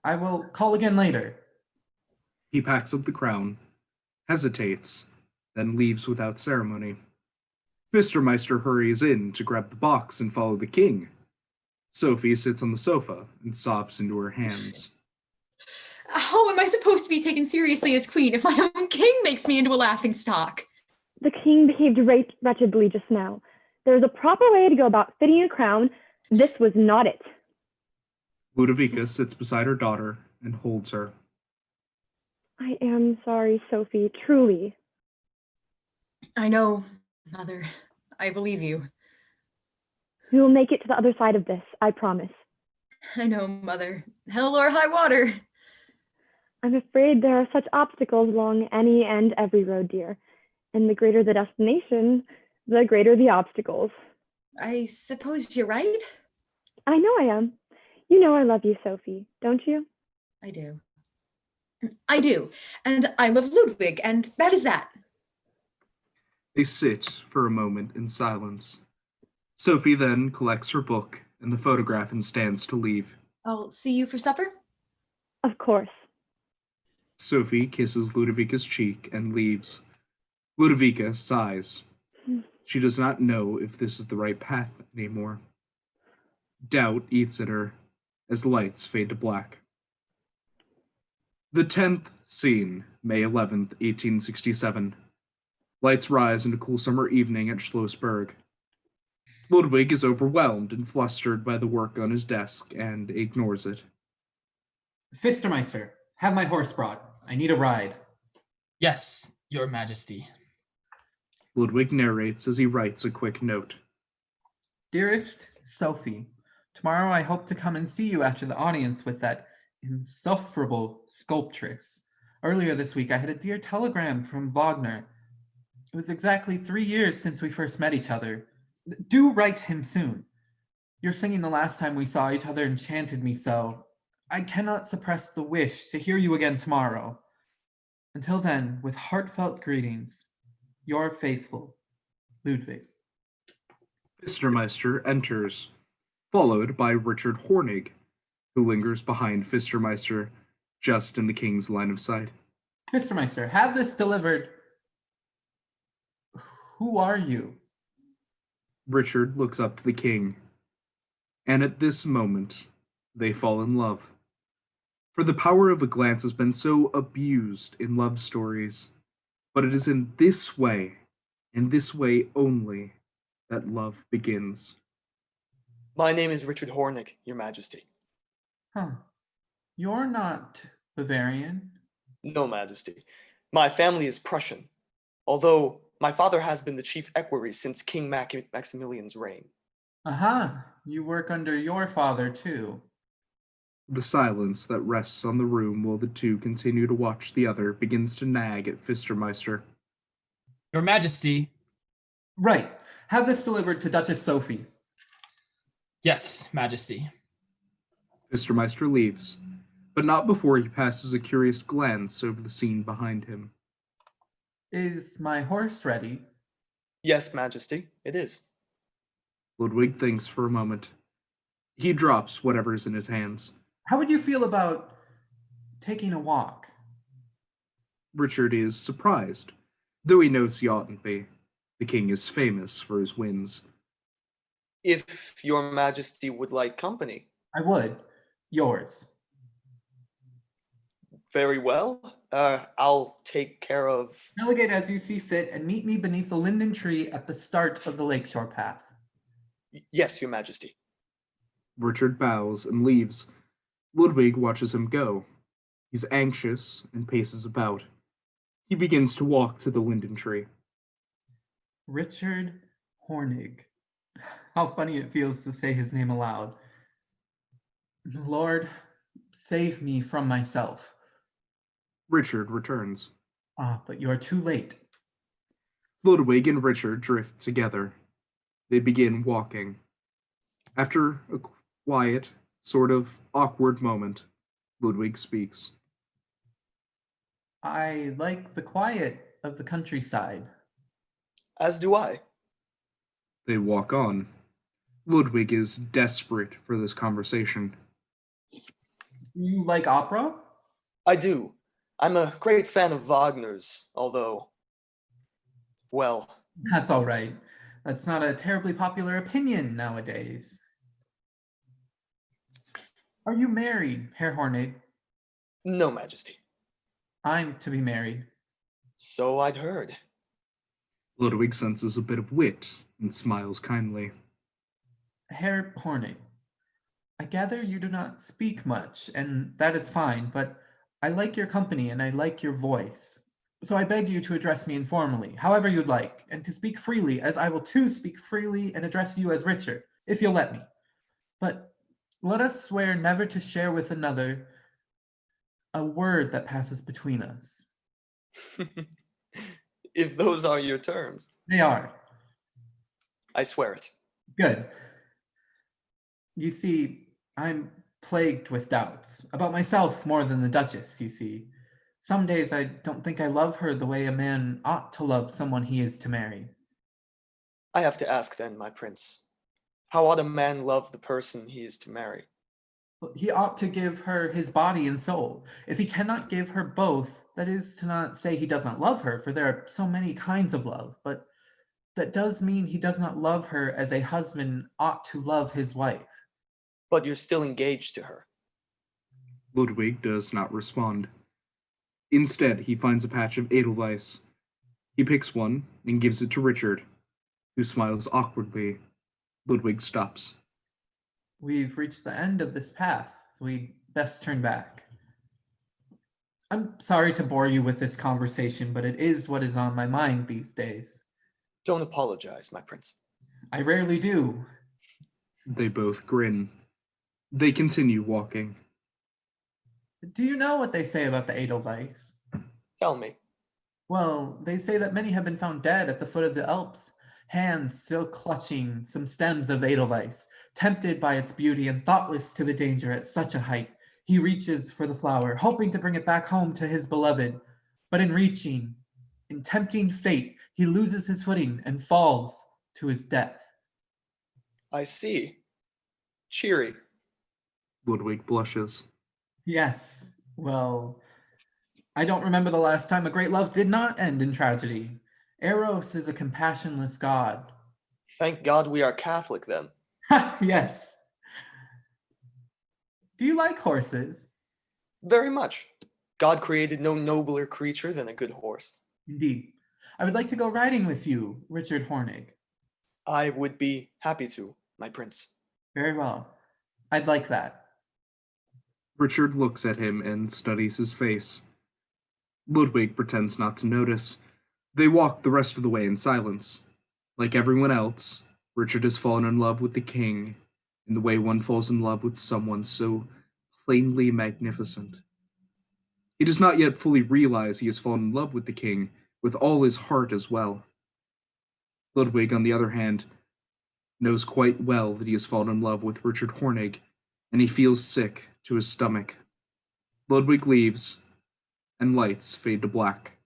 S3: I will call again later.
S2: He packs up the crown, hesitates, then leaves without ceremony. Fistermeister hurries in to grab the box and follow the king. Sophie sits on the sofa and sobs into her hands.
S10: How am I supposed to be taken seriously as queen if my own king makes me into a laughingstock?
S11: The king behaved wretchedly just now. There is a proper way to go about fitting a crown. This was not it.
S2: Ludovica sits beside her daughter and holds her.
S11: I am sorry, Sophie, truly.
S10: I know, Mother. I believe you.
S11: We will make it to the other side of this, I promise.
S10: I know, Mother. Hell or high water.
S11: I'm afraid there are such obstacles along any and every road, dear. And the greater the destination, the greater the obstacles.
S10: I suppose you're right.
S11: I know I am. You know I love you, Sophie, don't you?
S10: I do. I do, and I love Ludwig, and that is that.
S2: They sit for a moment in silence. Sophie then collects her book and the photograph and stands to leave.
S10: I'll see you for supper.
S11: Of course.
S2: Sophie kisses Ludovica's cheek and leaves. Ludovica sighs. She does not know if this is the right path anymore. Doubt eats at her as lights fade to black. The 10th scene, May 11th, 1867. Lights rise in a cool summer evening at Schlossberg. Ludwig is overwhelmed and flustered by the work on his desk and ignores it.
S3: Fistermeister, have my horse brought. I need a ride.
S5: Yes, Your Majesty.
S2: Ludwig narrates as he writes a quick note.
S3: Dearest Sophie, tomorrow I hope to come and see you after the audience with that insufferable sculptress. Earlier this week I had a dear telegram from Wagner. It was exactly 3 years since we first met each other. Do write him soon. Your singing the last time we saw each other enchanted me so. I cannot suppress the wish to hear you again tomorrow. Until then, with heartfelt greetings, your faithful, Ludwig.
S2: Fistermeister enters, followed by Richard Hornig, who lingers behind Fistermeister, just in the king's line of sight.
S3: Fistermeister, have this delivered. Who are you?
S2: Richard looks up to the king, and at this moment, they fall in love. For the power of a glance has been so abused in love stories, but it is in this way, and this way only, that love begins.
S12: My name is Richard Hornig, Your Majesty.
S3: Huh. You're not Bavarian?
S12: No, Majesty. My family is Prussian, although my father has been the chief equerry since King Maximilian's reign.
S3: Aha, you work under your father too.
S2: The silence that rests on the room while the two continue to watch the other begins to nag at Fistermeister.
S5: Your Majesty.
S3: Right. Have this delivered to Duchess Sophie.
S5: Yes, Majesty.
S2: Fistermeister leaves, but not before he passes a curious glance over the scene behind him.
S3: Is my horse ready?
S12: Yes, Majesty, it is.
S2: Ludwig thinks for a moment. He drops whatever's in his hands.
S3: How would you feel about taking a walk?
S2: Richard is surprised, though he knows he oughtn't be. The king is famous for his wins.
S12: If Your Majesty would like company.
S3: I would. Yours.
S12: Very well. I'll take care of...
S3: Delegate as you see fit and meet me beneath the linden tree at the start of the lakeshore path.
S12: Yes, Your Majesty.
S2: Richard bows and leaves. Ludwig watches him go. He's anxious and paces about. He begins to walk to the linden tree.
S3: Richard Hornig. How funny it feels to say his name aloud. Lord, save me from myself.
S2: Richard returns.
S3: But you are too late.
S2: Ludwig and Richard drift together. They begin walking. After a quiet, sort of awkward moment, Ludwig speaks.
S3: I like the quiet of the countryside.
S12: As do I.
S2: They walk on. Ludwig is desperate for this conversation.
S3: You like opera?
S12: I do. I'm a great fan of Wagner's, although, well...
S3: That's all right. That's not a terribly popular opinion nowadays. Are you married, Herr Hornig?
S12: No, Majesty.
S3: I'm to be married.
S12: So I'd heard.
S2: Ludwig senses a bit of wit and smiles kindly.
S3: Herr Hornig, I gather you do not speak much, and that is fine, but I like your company and I like your voice. So I beg you to address me informally, however you'd like, and to speak freely, as I will too speak freely and address you as Richard, if you'll let me. But let us swear never to share with another a word that passes between us.
S12: If those are your terms.
S3: They are.
S12: I swear it.
S3: Good. You see, I'm plagued with doubts about myself more than the Duchess, you see. Some days I don't think I love her the way a man ought to love someone he is to marry.
S12: I have to ask then, my prince, how ought a man love the person he is to marry?
S3: He ought to give her his body and soul. If he cannot give her both, that is to not say he does not love her, for there are so many kinds of love, but that does mean he does not love her as a husband ought to love his wife.
S12: But you're still engaged to her.
S2: Ludwig does not respond. Instead, he finds a patch of Edelweiss. He picks one and gives it to Richard, who smiles awkwardly. Ludwig stops.
S3: We've reached the end of this path. We'd best turn back. I'm sorry to bore you with this conversation, but it is what is on my mind these days.
S12: Don't apologize, my prince.
S3: I rarely do.
S2: They both grin. They continue walking.
S3: Do you know what they say about the Edelweiss?
S12: Tell me.
S3: Well, they say that many have been found dead at the foot of the Alps, hands still clutching some stems of Edelweiss. Tempted by its beauty and thoughtless to the danger at such a height, he reaches for the flower, hoping to bring it back home to his beloved. But in reaching, in tempting fate, he loses his footing and falls to his death.
S12: I see. Cheery.
S2: Ludwig blushes.
S3: Yes, well, I don't remember the last time a great love did not end in tragedy. Eros is a compassionless god.
S12: Thank God we are Catholic then.
S3: Yes. Do you like horses?
S12: Very much. God created no nobler creature than a good horse.
S3: Indeed. I would like to go riding with you, Richard Hornig.
S12: I would be happy to, my prince.
S3: Very well. I'd like that.
S2: Richard looks at him and studies his face. Ludwig pretends not to notice. They walk the rest of the way in silence. Like everyone else, Richard has fallen in love with the king in the way one falls in love with someone so plainly magnificent. He does not yet fully realize he has fallen in love with the king with all his heart as well. Ludwig, on the other hand, knows quite well that he has fallen in love with Richard Hornig, and he feels sick to his stomach. Ludwig leaves, and lights fade to black.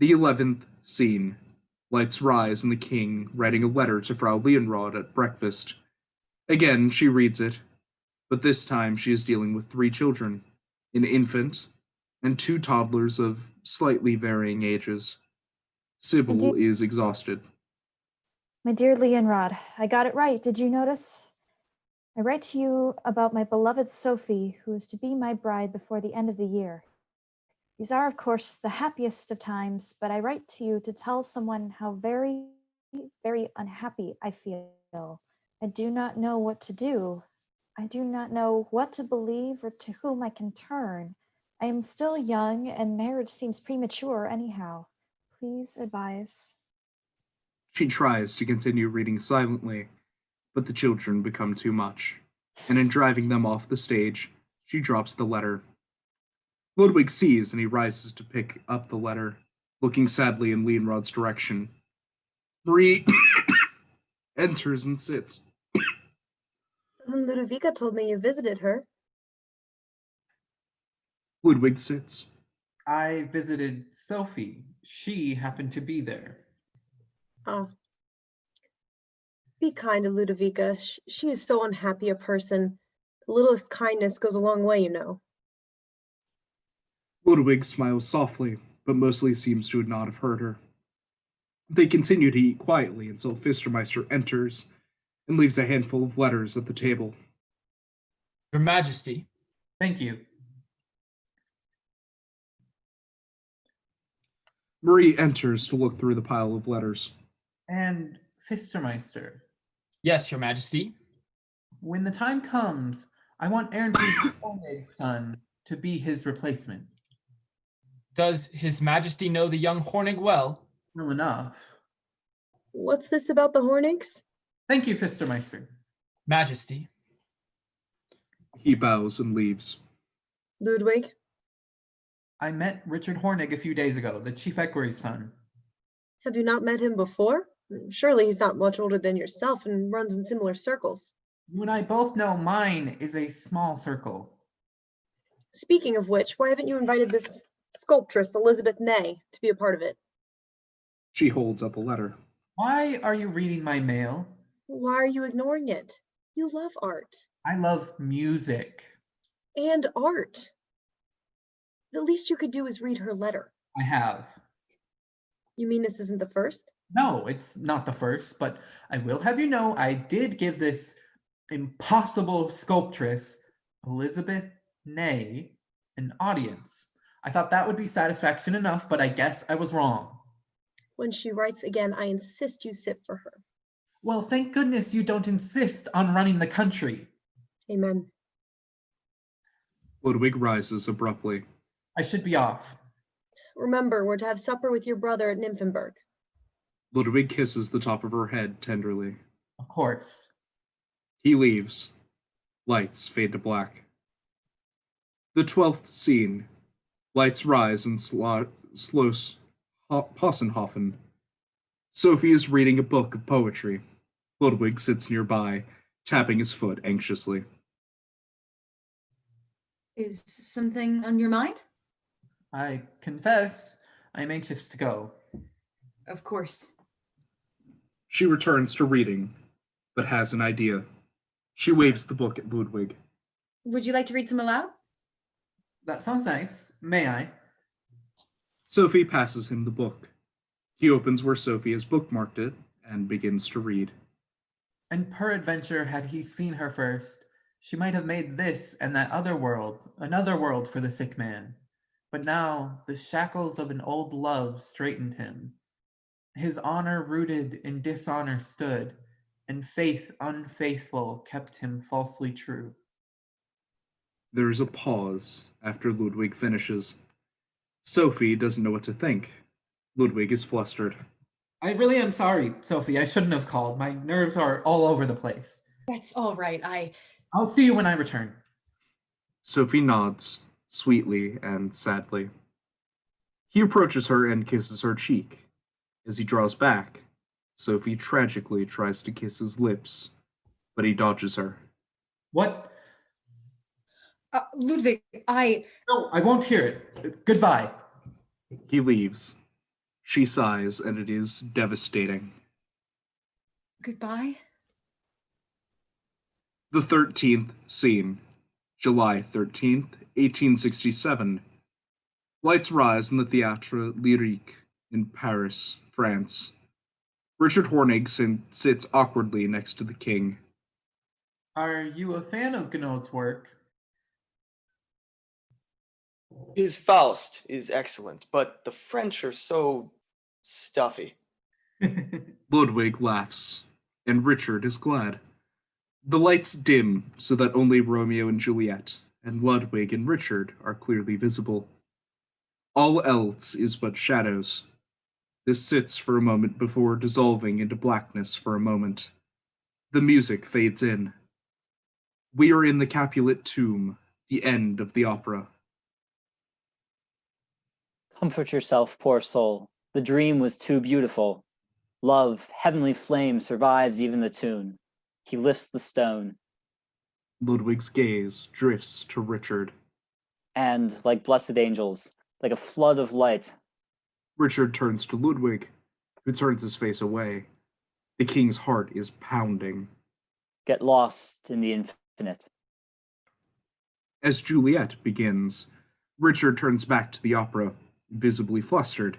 S2: The 11th scene. Lights rise and the king writing a letter to Frau Leonrod at breakfast. Again, she reads it, but this time she is dealing with 3 children, an infant, and 2 toddlers of slightly varying ages. Sybil is exhausted.
S6: My dear Leonrod, I got it right, did you notice? I write to you about my beloved Sophie, who is to be my bride before the end of the year. These are, of course, the happiest of times, but I write to you to tell someone how very, very unhappy I feel. I do not know what to do. I do not know what to believe or to whom I can turn. I am still young, and marriage seems premature anyhow. Please advise.
S2: She tries to continue reading silently, but the children become too much, and in driving them off the stage, she drops the letter. Ludwig sees, and he rises to pick up the letter, looking sadly in Leonrod's direction. Marie enters and sits.
S9: Cousin Ludovica told me you visited her.
S2: Ludwig sits.
S3: I visited Sophie. She happened to be there.
S9: Ah. Be kind to Ludovica. She is so unhappy a person. The littlest kindness goes a long way, you know.
S2: Ludwig smiles softly, but mostly seems to not have heard her. They continue to eat quietly until Fistermeister enters and leaves a handful of letters at the table.
S5: Your Majesty.
S3: Thank you.
S2: Marie enters to look through the pile of letters.
S3: And Fistermeister.
S5: Yes, Your Majesty.
S3: When the time comes, I want Hornig's son to be his replacement.
S5: Does His Majesty know the young Hornig well?
S3: Well enough.
S9: What's this about the Hornigs?
S3: Thank you, Fistermeister.
S5: Majesty.
S2: He bows and leaves.
S9: Ludwig?
S3: I met Richard Hornig a few days ago, the chief equerry's son.
S9: Have you not met him before? Surely he's not much older than yourself and runs in similar circles.
S3: You and I both know mine is a small circle.
S9: Speaking of which, why haven't you invited this sculptress, Elizabeth Ney, to be a part of it?
S2: She holds up a letter.
S3: Why are you reading my mail?
S9: Why are you ignoring it? You love art.
S3: I love music.
S9: And art. The least you could do is read her letter.
S3: I have.
S9: You mean this isn't the first?
S3: No, it's not the first, but I will have you know I did give this impossible sculptress, Elizabeth Ney, an audience. I thought that would be satisfaction enough, but I guess I was wrong.
S9: When she writes again, I insist you sit for her.
S3: Well, thank goodness you don't insist on running the country.
S9: Amen.
S2: Ludwig rises abruptly.
S3: I should be off.
S9: Remember, we're to have supper with your brother at Nymphenburg.
S2: Ludwig kisses the top of her head tenderly.
S3: Of course.
S2: He leaves. Lights fade to black. The 12th scene. Lights rise in Schloss Possenhofen. Sophie is reading a book of poetry. Ludwig sits nearby, tapping his foot anxiously.
S10: Is something on your mind?
S3: I confess, I'm anxious to go.
S10: Of course.
S2: She returns to reading, but has an idea. She waves the book at Ludwig.
S10: Would you like to read some aloud?
S3: That sounds nice. May I?
S2: Sophie passes him the book. He opens where Sophie has bookmarked it and begins to read.
S3: And peradventure, had he seen her first, she might have made this and that other world, another world for the sick man. But now the shackles of an old love straightened him. His honor rooted in dishonor stood, and faith unfaithful kept him falsely true.
S2: There is a pause after Ludwig finishes. Sophie doesn't know what to think. Ludwig is flustered.
S3: I really am sorry, Sophie. I shouldn't have called. My nerves are all over the place.
S10: That's all right.
S3: I'll see you when I return.
S2: Sophie nods, sweetly and sadly. He approaches her and kisses her cheek. As he draws back, Sophie tragically tries to kiss his lips, but he dodges her.
S3: What?
S10: Ludwig,
S3: No, I won't hear it. Goodbye.
S2: He leaves. She sighs, and it is devastating.
S10: Goodbye?
S2: The 13th scene. July 13th, 1867. Lights rise in the Théâtre Lyrique in Paris, France. Richard Hornig sits awkwardly next to the king.
S3: Are you a fan of Gounod's work?
S12: His Faust is excellent, but the French are so stuffy.
S2: Ludwig laughs, and Richard is glad. The lights dim so that only Romeo and Juliet, and Ludwig and Richard are clearly visible. All else is but shadows. This sits for a moment before dissolving into blackness for a moment. The music fades in. We are in the Capulet tomb, the end of the opera.
S7: Comfort yourself, poor soul. The dream was too beautiful. Love, heavenly flame, survives even the tune. He lifts the stone.
S2: Ludwig's gaze drifts to Richard.
S7: And, like blessed angels, like a flood of light.
S2: Richard turns to Ludwig, who turns his face away. The king's heart is pounding.
S7: Get lost in the infinite.
S2: As Juliet begins, Richard turns back to the opera, visibly flustered,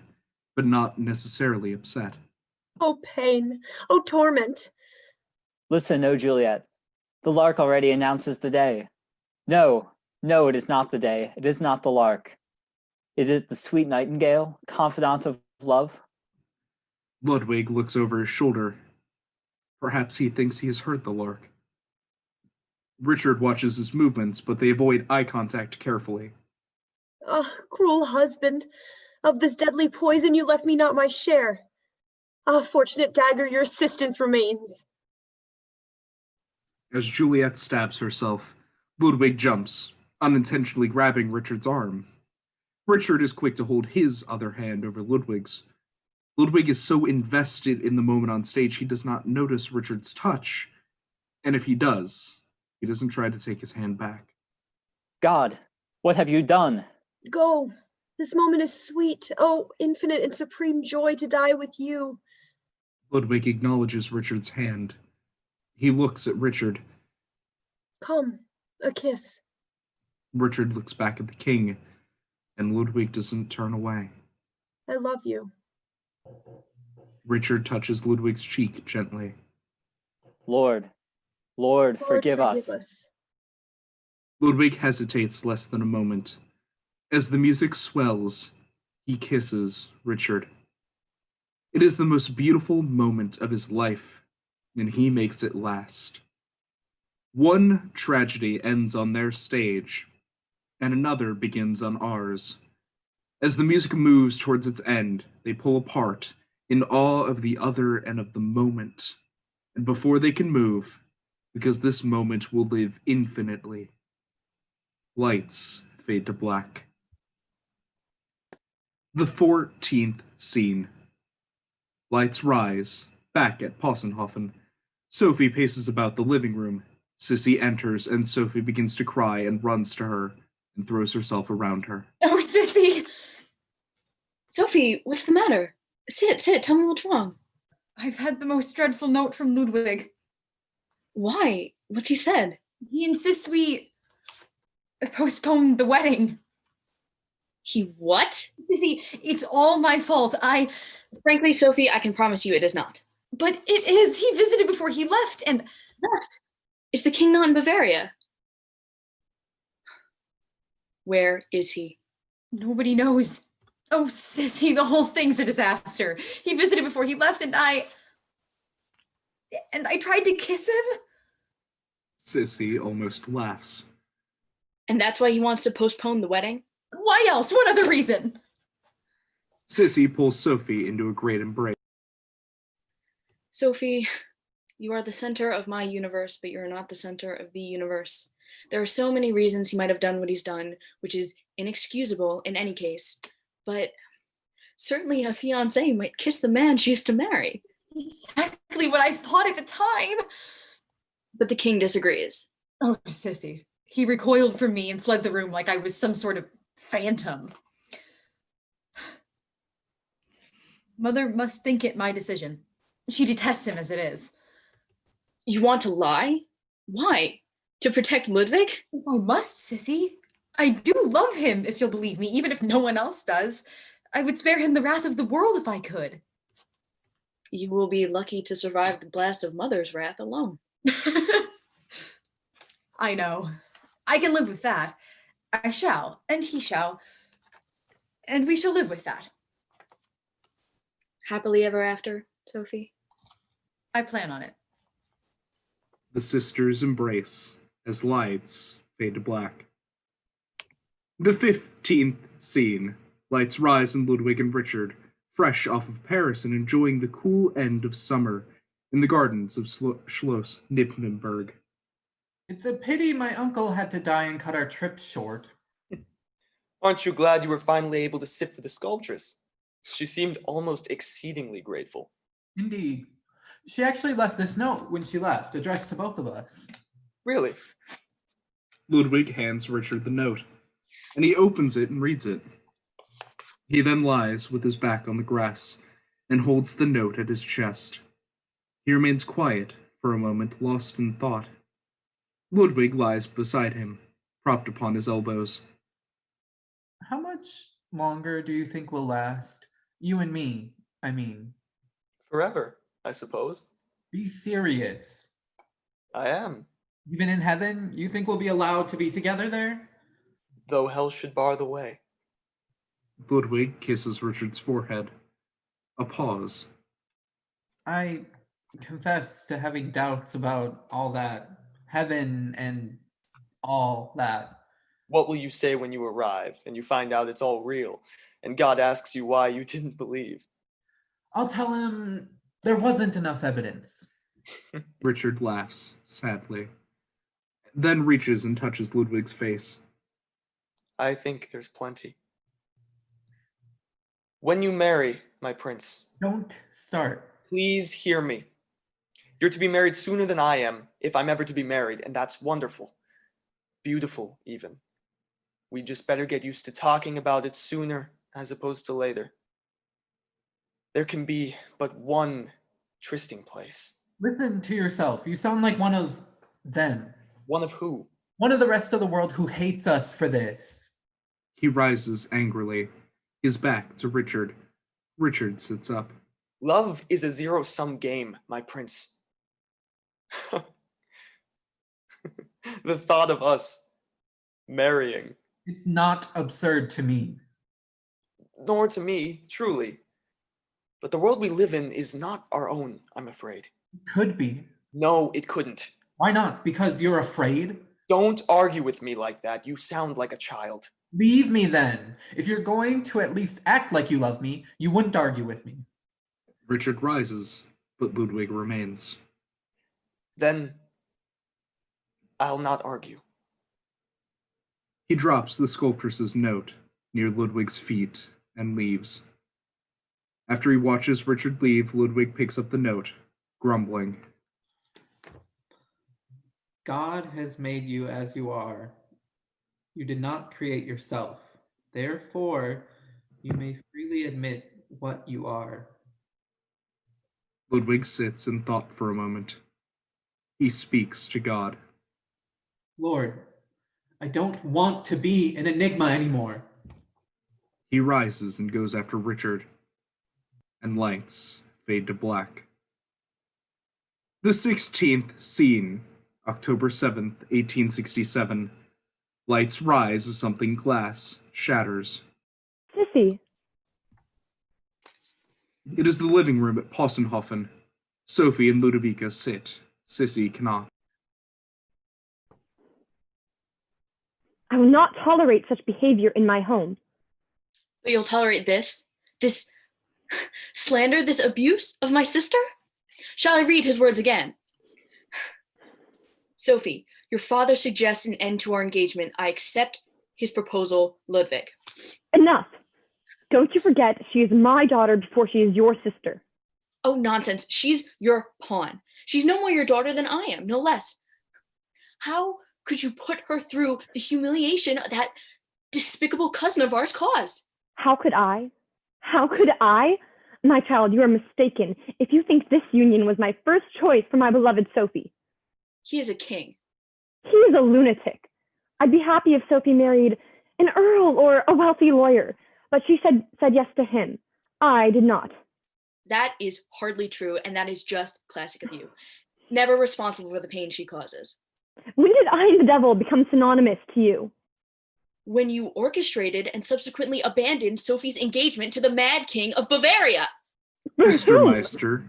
S2: but not necessarily upset.
S9: Oh, pain. Oh, torment.
S7: Listen, O Juliet. The lark already announces the day. No, it is not the day. It is not the lark. Is it the sweet nightingale, confidant of love?
S2: Ludwig looks over his shoulder. Perhaps he thinks he has heard the lark. Richard watches his movements, but they avoid eye contact carefully.
S9: Ah, cruel husband, of this deadly poison you left me not my share. Ah, fortunate dagger, your assistance remains.
S2: As Juliet stabs herself, Ludwig jumps, unintentionally grabbing Richard's arm. Richard is quick to hold his other hand over Ludwig's. Ludwig is so invested in the moment on stage he does not notice Richard's touch, and if he does, he doesn't try to take his hand back.
S7: God, What have you done?
S9: Go. This moment is sweet. Oh, infinite and supreme joy to die with you.
S2: Ludwig acknowledges Richard's hand. He looks at Richard.
S9: Come, a kiss.
S2: Richard looks back at the king, and Ludwig doesn't turn away.
S9: I love you.
S2: Richard touches Ludwig's cheek gently.
S7: Lord, forgive us.
S2: Ludwig hesitates less than a moment. As the music swells, he kisses Richard. It is the most beautiful moment of his life, and he makes it last. One tragedy ends on their stage, and another begins on ours. As the music moves towards its end, they pull apart in awe of the other and of the moment. And before they can move, because this moment will live infinitely, lights fade to black. The 14th scene. Lights rise, back at Possenhofen. Sophie paces about the living room. Sissy enters, and Sophie begins to cry and runs to her and throws herself around her.
S10: Oh, Sissy!
S8: Sophie, what's the matter? Sit, tell me what's wrong.
S10: I've had the most dreadful note from Ludwig.
S8: Why? What's he said?
S10: He insists we postpone the wedding.
S8: He what?
S10: Sissy, it's all my fault.
S8: Frankly, Sophie, I can promise you it is not.
S10: But it is. He visited before he left, and...
S8: Left? Is the king not in Bavaria? Where is he?
S10: Nobody knows. Oh, Sissy, the whole thing's a disaster. He visited before he left, and I tried to kiss him.
S2: Sissy almost laughs.
S8: And that's why he wants to postpone the wedding?
S10: Why else? What other reason?
S2: Sissy pulls Sophie into a great embrace.
S8: Sophie, you are the center of my universe, but you're not the center of the universe. There are so many reasons he might have done what he's done, which is inexcusable in any case. But certainly a fiancée might kiss the man she is to marry.
S10: Exactly what I thought at the time.
S8: But the king disagrees.
S10: Oh, Sissy. He recoiled from me and fled the room like I was some sort of phantom. Mother must think it my decision. She detests him as it is.
S8: You want to lie? Why? To protect Ludwig?
S10: I must, Sissy. I do love him, if you'll believe me, even if no one else does. I would spare him the wrath of the world if I could.
S8: You will be lucky to survive the blast of Mother's wrath alone.
S10: I know. I can live with that. I shall, and he shall. And we shall live with that.
S8: Happily ever after, Sophie?
S10: I plan on it.
S2: The sisters embrace as lights fade to black. The 15th scene. Lights rise in Ludwig and Richard, fresh off of Paris and enjoying the cool end of summer in the gardens of Schloss Nippenberg.
S3: It's a pity my uncle had to die and cut our trip short.
S12: Aren't you glad you were finally able to sit for the sculptress? She seemed almost exceedingly grateful.
S3: Indeed. She actually left this note when she left, addressed to both of us.
S12: Really?
S2: Ludwig hands Richard the note, and he opens it and reads it. He then lies with his back on the grass and holds the note at his chest. He remains quiet for a moment, lost in thought. Ludwig lies beside him, propped upon his elbows.
S3: How much longer do you think will last? You and me, I mean.
S12: Forever, I suppose.
S3: Be serious.
S12: I am.
S3: Even in heaven, you think we'll be allowed to be together there?
S12: Though hell should bar the way.
S2: Ludwig kisses Richard's forehead. A pause.
S3: I confess to having doubts about all that. Heaven and all that.
S12: What will you say when you arrive and you find out it's all real and God asks you why you didn't believe?
S3: I'll tell him there wasn't enough evidence.
S2: Richard laughs sadly, then reaches and touches Ludwig's face.
S12: I think there's plenty. When you marry, my prince.
S3: Don't start.
S12: Please hear me. You're to be married sooner than I am, if I'm ever to be married, and that's wonderful. Beautiful, even. We just better get used to talking about it sooner as opposed to later. There can be but one trysting place.
S3: Listen to yourself. You sound like one of them.
S12: One of who?
S3: One of the rest of the world who hates us for this.
S2: He rises angrily, his back to Richard. Richard sits up.
S12: Love is a zero-sum game, my prince. The thought of us marrying.
S3: It's not absurd to me.
S12: Nor to me, truly. But the world we live in is not our own, I'm afraid.
S3: Could be.
S12: No, it couldn't.
S3: Why not? Because you're afraid?
S12: Don't argue with me like that. You sound like a child.
S3: Leave me then. If you're going to at least act like you love me, you wouldn't argue with me.
S2: Richard rises, but Ludwig remains.
S12: Then I'll not argue.
S2: He drops the sculptress's note near Ludwig's feet and leaves. After he watches Richard leave, Ludwig picks up the note, grumbling.
S3: God has made you as you are. You did not create yourself. Therefore, you may freely admit what you are.
S2: Ludwig sits in thought for a moment. He speaks to God.
S3: Lord, I don't want to be an enigma anymore.
S2: He rises and goes after Richard, and lights fade to black. The 16th scene, October 7th, 1867. Lights rise as something glass shatters.
S11: Sissy.
S2: It is the living room at Possenhofen. Sophie and Ludovica sit. Sissy cannot.
S11: I will not tolerate such behavior in my home.
S8: But you'll tolerate this slander, this abuse of my sister? Shall I read his words again? Sophie, your father suggests an end to our engagement. I accept his proposal, Ludwig.
S11: Enough. Don't you forget she is my daughter before she is your sister.
S8: Oh, nonsense. She's your pawn. She's no more your daughter than I am, no less. How could you put her through the humiliation that despicable cousin of ours caused?
S11: How could I? How could I? My child, you are mistaken if you think this union was my first choice for my beloved Sophie.
S8: He is a king.
S11: He is a lunatic. I'd be happy if Sophie married an earl or a wealthy lawyer, but she said yes to him. I did not.
S8: That is hardly true, and that is just classic of you. Never responsible for the pain she causes.
S11: When did I and the devil become synonymous to you?
S8: When you orchestrated and subsequently abandoned Sophie's engagement to the Mad King of Bavaria.
S2: Fistermeister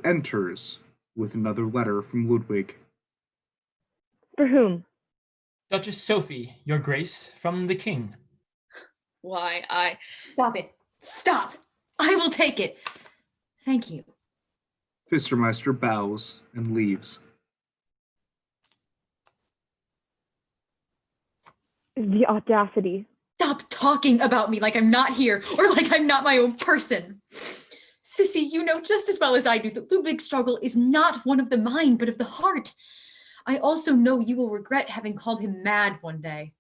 S2: enters with another letter from Ludwig.
S11: For whom?
S5: Duchess Sophie, your grace, from the king.
S8: Why,
S10: Stop it. Stop. I will take it. Thank you.
S2: Fistermeister bows and leaves.
S11: The audacity.
S10: Stop talking about me like I'm not here or like I'm not my own person. Sissy, you know just as well as I do that Ludwig's struggle is not one of the mind, but of the heart. I also know you will regret having called him mad one day.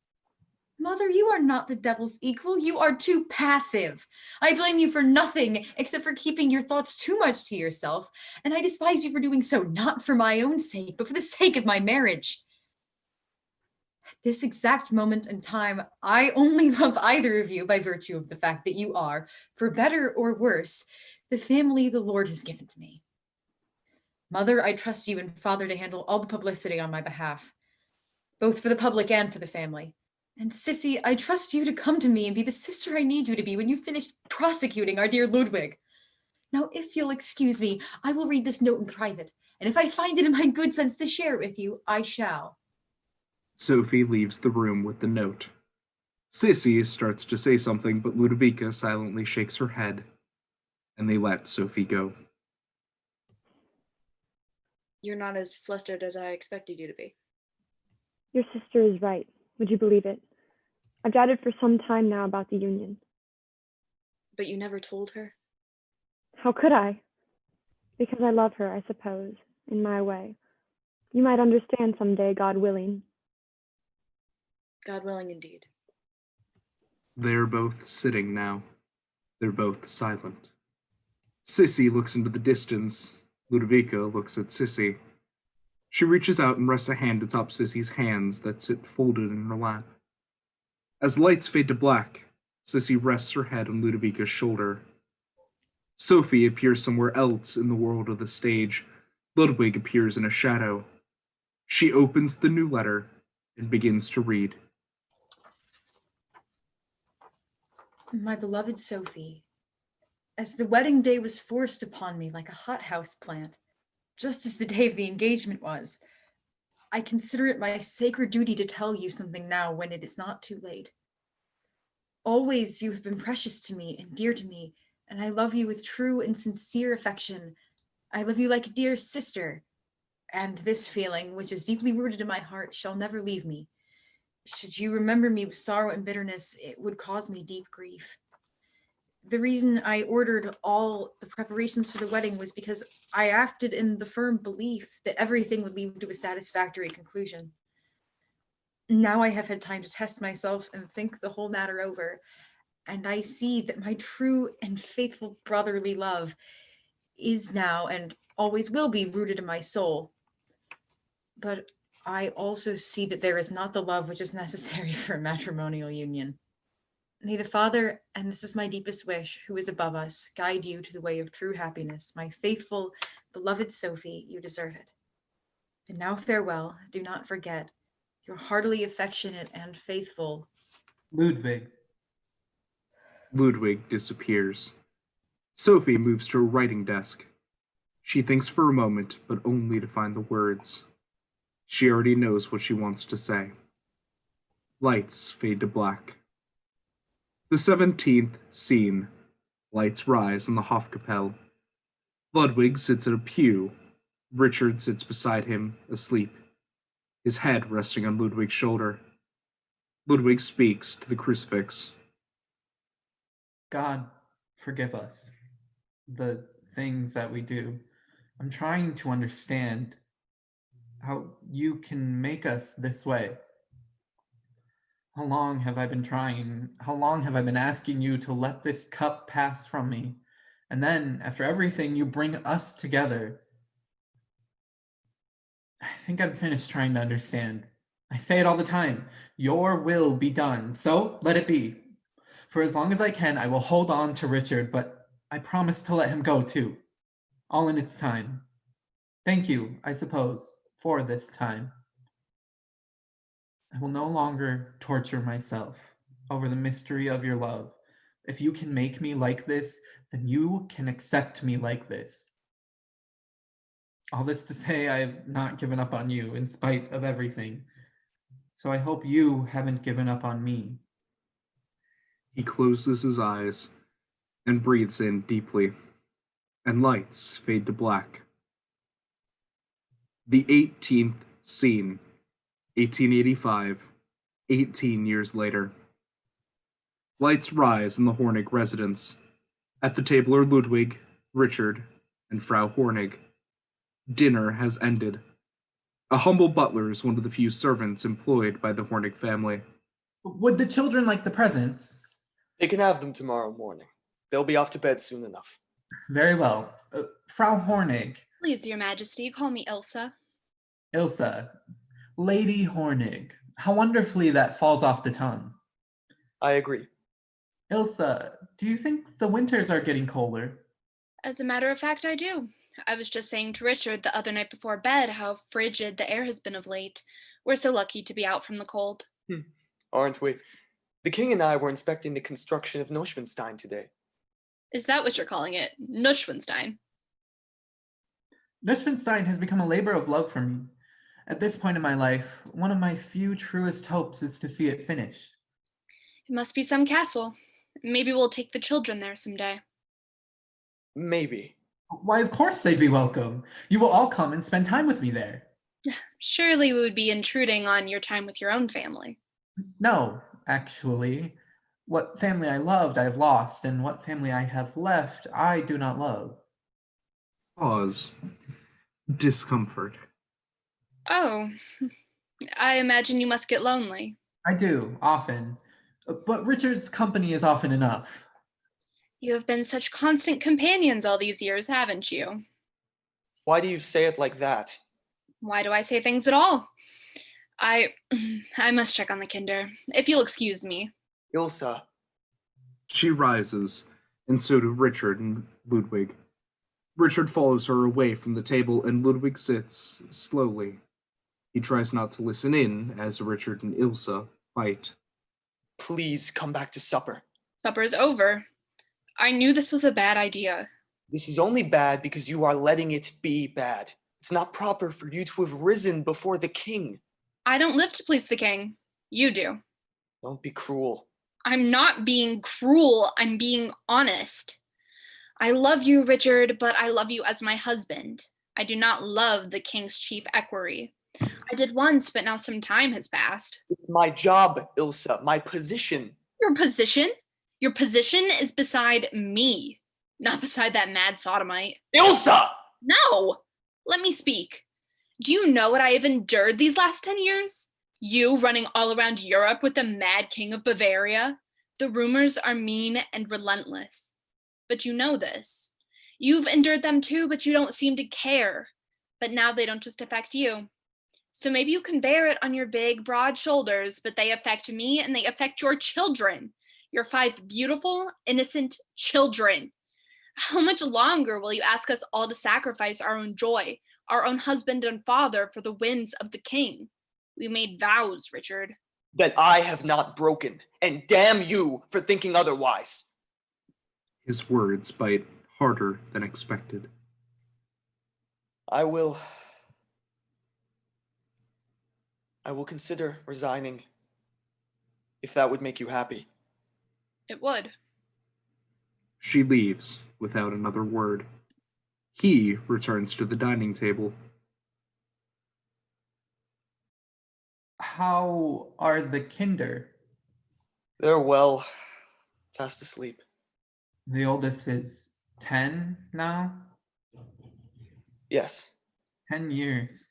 S10: Mother, you are not the devil's equal. You are too passive. I blame you for nothing except for keeping your thoughts too much to yourself, and I despise you for doing so, not for my own sake, but for the sake of my marriage. At this exact moment in time, I only love either of you by virtue of the fact that you are, for better or worse, the family the Lord has given to me. Mother, I trust you and Father to handle all the publicity on my behalf, both for the public and for the family. And Sissy, I trust you to come to me and be the sister I need you to be when you finish prosecuting our dear Ludwig. Now, if you'll excuse me, I will read this note in private, and if I find it in my good sense to share it with you, I shall.
S2: Sophie leaves the room with the note. Sissy starts to say something, but Ludovica silently shakes her head, and they let Sophie go.
S8: you're not as flustered as I expected you to be.
S11: Your sister is right. Would you believe it? I've doubted for some time now about the union.
S8: But you never told her?
S11: How could I? Because I love her, I suppose, in my way. You might understand someday, God willing.
S8: God willing indeed.
S2: They're both sitting now. They're both silent. Sissy looks into the distance. Ludovica looks at Sissy. She reaches out and rests a hand atop Sissy's hands that sit folded in her lap. As lights fade to black, Sissy rests her head on Ludovica's shoulder. Sophie appears somewhere else in the world of the stage. Ludwig appears in a shadow. She opens the new letter and begins to read.
S10: My beloved Sophie, as the wedding day was forced upon me like a hothouse plant, just as the day of the engagement was, I consider it my sacred duty to tell you something now when it is not too late. Always you have been precious to me and dear to me, and I love you with true and sincere affection. I love you like a dear sister, and this feeling, which is deeply rooted in my heart, shall never leave me. Should you remember me with sorrow and bitterness, it would cause me deep grief. The reason I ordered all the preparations for the wedding was because I acted in the firm belief that everything would lead to a satisfactory conclusion. Now I have had time to test myself and think the whole matter over, and I see that my true and faithful brotherly love is now and always will be rooted in my soul. But I also see that there is not the love which is necessary for a matrimonial union. May the Father, and this is my deepest wish, who is above us, guide you to the way of true happiness. My faithful, beloved Sophie, you deserve it. And now farewell. Do not forget your heartily affectionate and faithful
S3: Ludwig.
S2: Ludwig disappears. Sophie moves to her writing desk. She thinks for a moment, but only to find the words. She already knows what she wants to say. Lights fade to black. The 17th scene. Lights rise in the Hofkapelle. Ludwig sits at a pew. Richard sits beside him, asleep, his head resting on Ludwig's shoulder. Ludwig speaks to the crucifix.
S3: God, forgive us. The things that we do. I'm trying to understand how you can make us this way. How long have I been trying? How long have I been asking you to let this cup pass from me? And then, after everything, you bring us together. I think I'm finished trying to understand. I say it all the time. Your will be done, so let it be. For as long as I can, I will hold on to Richard, but I promise to let him go too. All in its time. Thank you, I suppose, for this time. I will no longer torture myself over the mystery of your love. If you can make me like this, then you can accept me like this. All this to say, I have not given up on you in spite of everything. So I hope you haven't given up on me.
S2: He closes his eyes and breathes in deeply, and lights fade to black. The 18th scene, 1885, 18 years later. Lights rise in the Hornig residence. At the table are Ludwig, Richard, and Frau Hornig. Dinner has ended. A humble butler is one of the few servants employed by the Hornig family.
S3: Would the children like the presents?
S12: They can have them tomorrow morning. They'll be off to bed soon enough.
S3: Very well. Frau Hornig.
S13: Please, Your Majesty, call me Elsa.
S3: Ilsa. Lady Hornig. How wonderfully that falls off the tongue.
S12: I agree.
S3: Ilsa, do you think the winters are getting colder?
S13: As a matter of fact, I do. I was just saying to Richard the other night before bed how frigid the air has been of late. We're so lucky to be out from the cold.
S12: Aren't we? The king and I were inspecting the construction of Neuschwanstein today.
S13: Is that what you're calling it? Neuschwanstein?
S3: Neuschwanstein has become a labor of love for me. At this point in my life, one of my few truest hopes is to see it finished.
S13: It must be some castle. Maybe we'll take the children there someday.
S12: Maybe.
S3: Why, of course they'd be welcome. You will all come and spend time with me there.
S13: Surely we would be intruding on your time with your own family.
S3: No, actually. What family I loved, I have lost, and what family I have left, I do not love.
S2: Pause. Discomfort.
S13: Oh, I imagine you must get lonely.
S3: I do, often. But Richard's company is often enough.
S13: You have been such constant companions all these years, haven't you?
S12: Why do you say it like that?
S13: Why do I say things at all? I I must check on the kinder, if you'll excuse me.
S12: Ilsa,
S2: She rises, and so do Richard and Ludwig. Richard follows her away from the table, and Ludwig sits slowly. He tries not to listen in as Richard and Ilsa fight.
S12: please come back to supper.
S13: Supper's over. I knew this was a bad idea.
S12: This is only bad because you are letting it be bad. It's not proper for you to have risen before the king.
S13: I don't live to please the king. You do.
S12: Don't be cruel.
S13: I'm not being cruel. I'm being honest. I love you, Richard, but I love you as my husband. I do not love the king's chief equerry. I did once, but now some time has passed.
S12: It's my job, Ilsa, my position.
S13: Your position? Your position is beside me, not beside that mad sodomite.
S12: Ilsa!
S13: No! Let me speak. Do you know what I have endured these last 10 years? You running all around Europe with the mad king of Bavaria? The rumors are mean and relentless. But you know this. You've endured them too, but you don't seem to care. But now they don't just affect you. So maybe you can bear it on your big, broad shoulders, but they affect me and they affect your children. Your 5 beautiful, innocent children. How much longer will you ask us all to sacrifice our own joy, our own husband and father for the whims of the king? We made vows, Richard.
S12: That I have not broken, and damn you for thinking otherwise.
S2: His words bite harder than expected.
S12: I will consider resigning, if that would make you happy.
S13: It would.
S2: She leaves without another word. He returns to the dining table.
S3: How are the kinder?
S12: They're well, fast asleep.
S3: The oldest is 10 now?
S12: Yes.
S3: 10 years.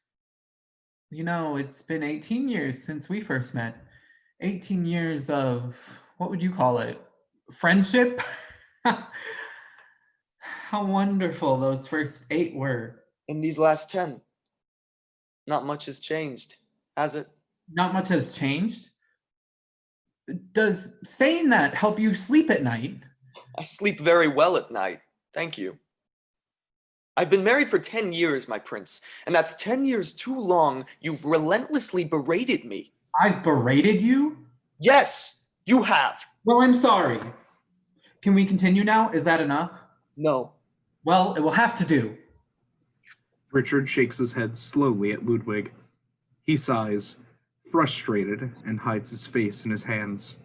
S3: You know, it's been 18 years since we first met. 18 years of, what would you call it? Friendship? How wonderful those first 8 were.
S12: In these last 10, not much has changed, has it?
S3: Not much has changed? Does saying that help you sleep at night?
S12: I sleep very well at night, thank you. I've been married for 10 years, my prince, and that's 10 years too long. You've relentlessly berated me.
S3: I've berated you?
S12: Yes, you have.
S3: Well, I'm sorry. Can we continue now? Is that enough?
S12: No.
S3: Well, it will have to do.
S2: Richard shakes his head slowly at Ludwig. He sighs, frustrated, and hides his face in his hands.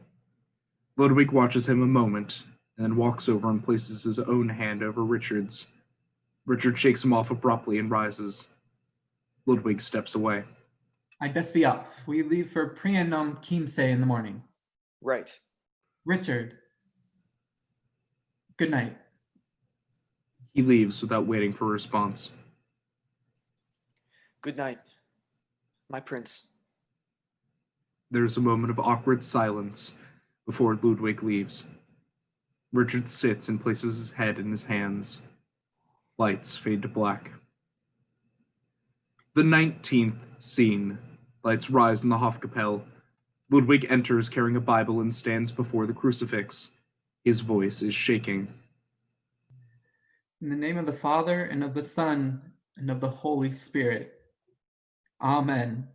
S2: Ludwig watches him a moment, and then walks over and places his own hand over Richard's. Richard shakes him off abruptly and rises. Ludwig steps away.
S3: I'd best be up. We leave for Prianom Kimse in the morning.
S12: Right.
S3: Richard. Good night.
S2: He leaves without waiting for a response.
S12: Good night, my prince.
S2: There's a moment of awkward silence before Ludwig leaves. Richard sits and places his head in his hands. Lights fade to black. The 19th scene. Lights rise in the Hofkapelle. Ludwig enters carrying a Bible and stands before the crucifix. His voice is shaking.
S3: In the name of the Father, and of the Son, and of the Holy Spirit. Amen.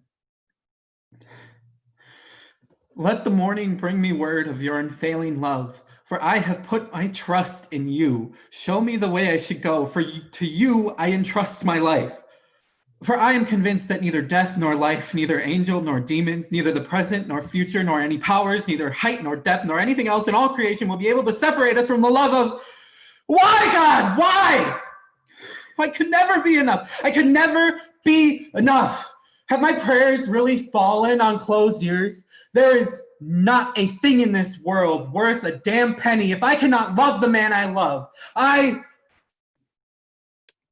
S3: Let the morning bring me word of your unfailing love, for I have put my trust in you. Show me the way I should go, for to you I entrust my life. For I am convinced that neither death nor life, neither angel nor demons, neither the present nor future, nor any powers, neither height nor depth, nor anything else in all creation will be able to separate us from the love of... Why, God? Why? I could never be enough. I could never be enough. Have my prayers really fallen on closed ears? There is not a thing in this world worth a damn penny if I cannot love the man I love.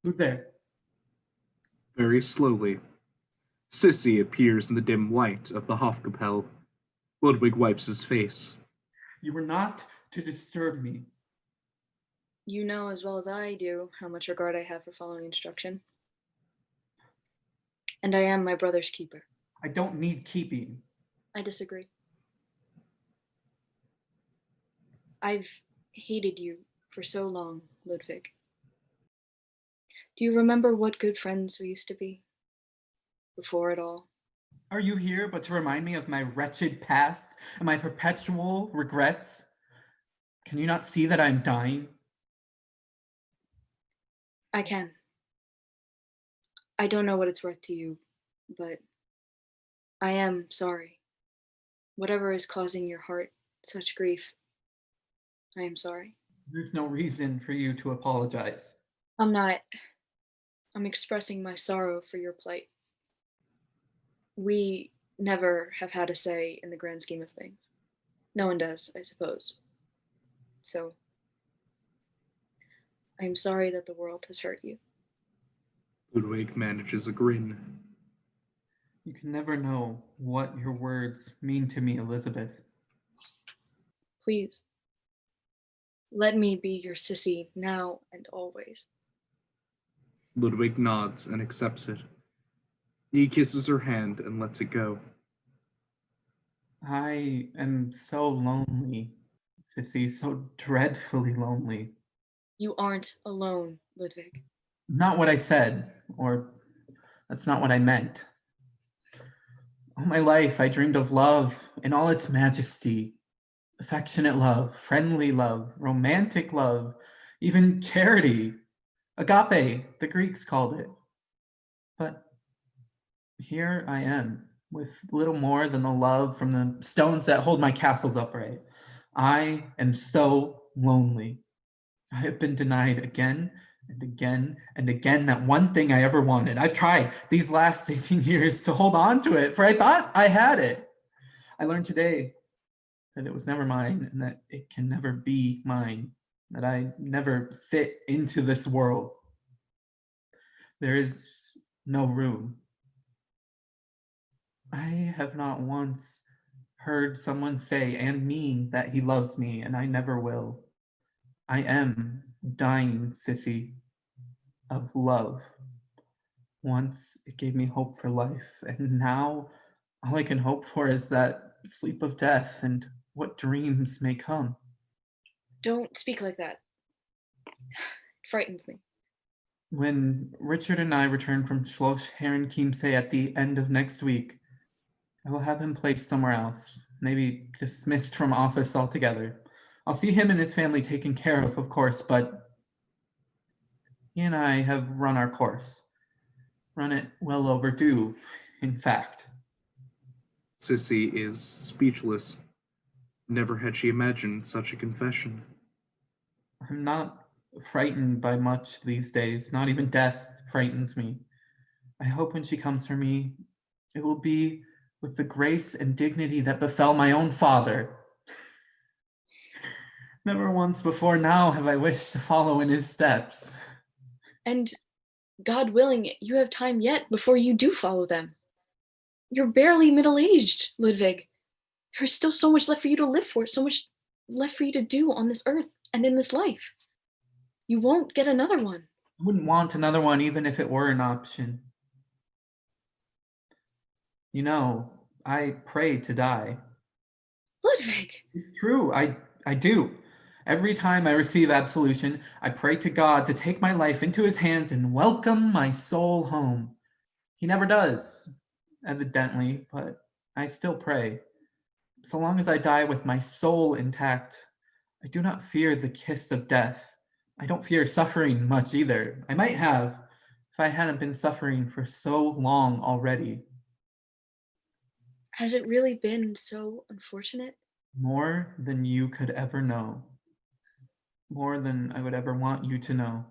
S3: Who's there?
S2: Very slowly, Sissy appears in the dim light of the Hofkapelle. Ludwig wipes his face.
S3: You were not to disturb me.
S8: You know as well as I do how much regard I have for following instruction. And I am my brother's keeper.
S3: I don't need keeping.
S8: I disagree. I've hated you for so long, Ludwig. Do you remember what good friends we used to be? Before it all.
S3: Are you here but to remind me of my wretched past and my perpetual regrets? Can you not see that I'm dying?
S8: I can. I don't know what it's worth to you, but I am sorry. Whatever is causing your heart such grief, I am sorry.
S3: There's no reason for you to apologize.
S8: I'm not. I'm expressing my sorrow for your plight. We never have had a say in the grand scheme of things. No one does, I suppose. So, I am sorry that the world has hurt you.
S2: Ludwig manages a grin.
S3: You can never know what your words mean to me, Elizabeth.
S8: Please, let me be your sissy now and always.
S2: Ludwig nods and accepts it. He kisses her hand and lets it go.
S3: I am so lonely, Sissy, so dreadfully lonely.
S8: You aren't alone, Ludwig.
S3: Not what I said, or that's not what I meant. All my life I dreamed of love in all its majesty. Affectionate love, friendly love, romantic love, even charity. Agape, the Greeks called it. But here I am, with little more than the love from the stones that hold my castles upright. I am so lonely. I have been denied again and again and again that one thing I ever wanted. I've tried these last 18 years to hold on to it, for I thought I had it. I learned today that it was never mine and that it can never be mine, that I never fit into this world. There is no room. I have not once heard someone say and mean that he loves me, and I never will. I am dying, Sissy, of love. Once it gave me hope for life, and now all I can hope for is that sleep of death and what dreams may come.
S8: Don't speak like that. It frightens me.
S3: When Richard and I return from Schloss Herrenchiemsee at the end of next week, I will have him placed somewhere else, maybe dismissed from office altogether. I'll see him and his family taken care of course, but he and I have run our course. Run it well overdue, in fact.
S2: Sissy is speechless. Never had she imagined such a confession.
S3: I'm not frightened by much these days. Not even death frightens me. I hope when she comes for me, it will be with the grace and dignity that befell my own father. Never once before now have I wished to follow in his steps.
S8: And God willing, you have time yet before you do follow them. You're barely middle-aged, Ludwig. There's still so much left for you to live for, so much left for you to do on this earth and in this life. You won't get another one.
S3: I wouldn't want another one even if it were an option. You know, I pray to die.
S8: Ludwig!
S3: It's true, I do. Every time I receive absolution, I pray to God to take my life into his hands and welcome my soul home. He never does, evidently, but I still pray. So long as I die with my soul intact, I do not fear the kiss of death. I don't fear suffering much either. I might have, if I hadn't been suffering for so long already.
S8: Has it really been so unfortunate?
S3: More than you could ever know. More than I would ever want you to know.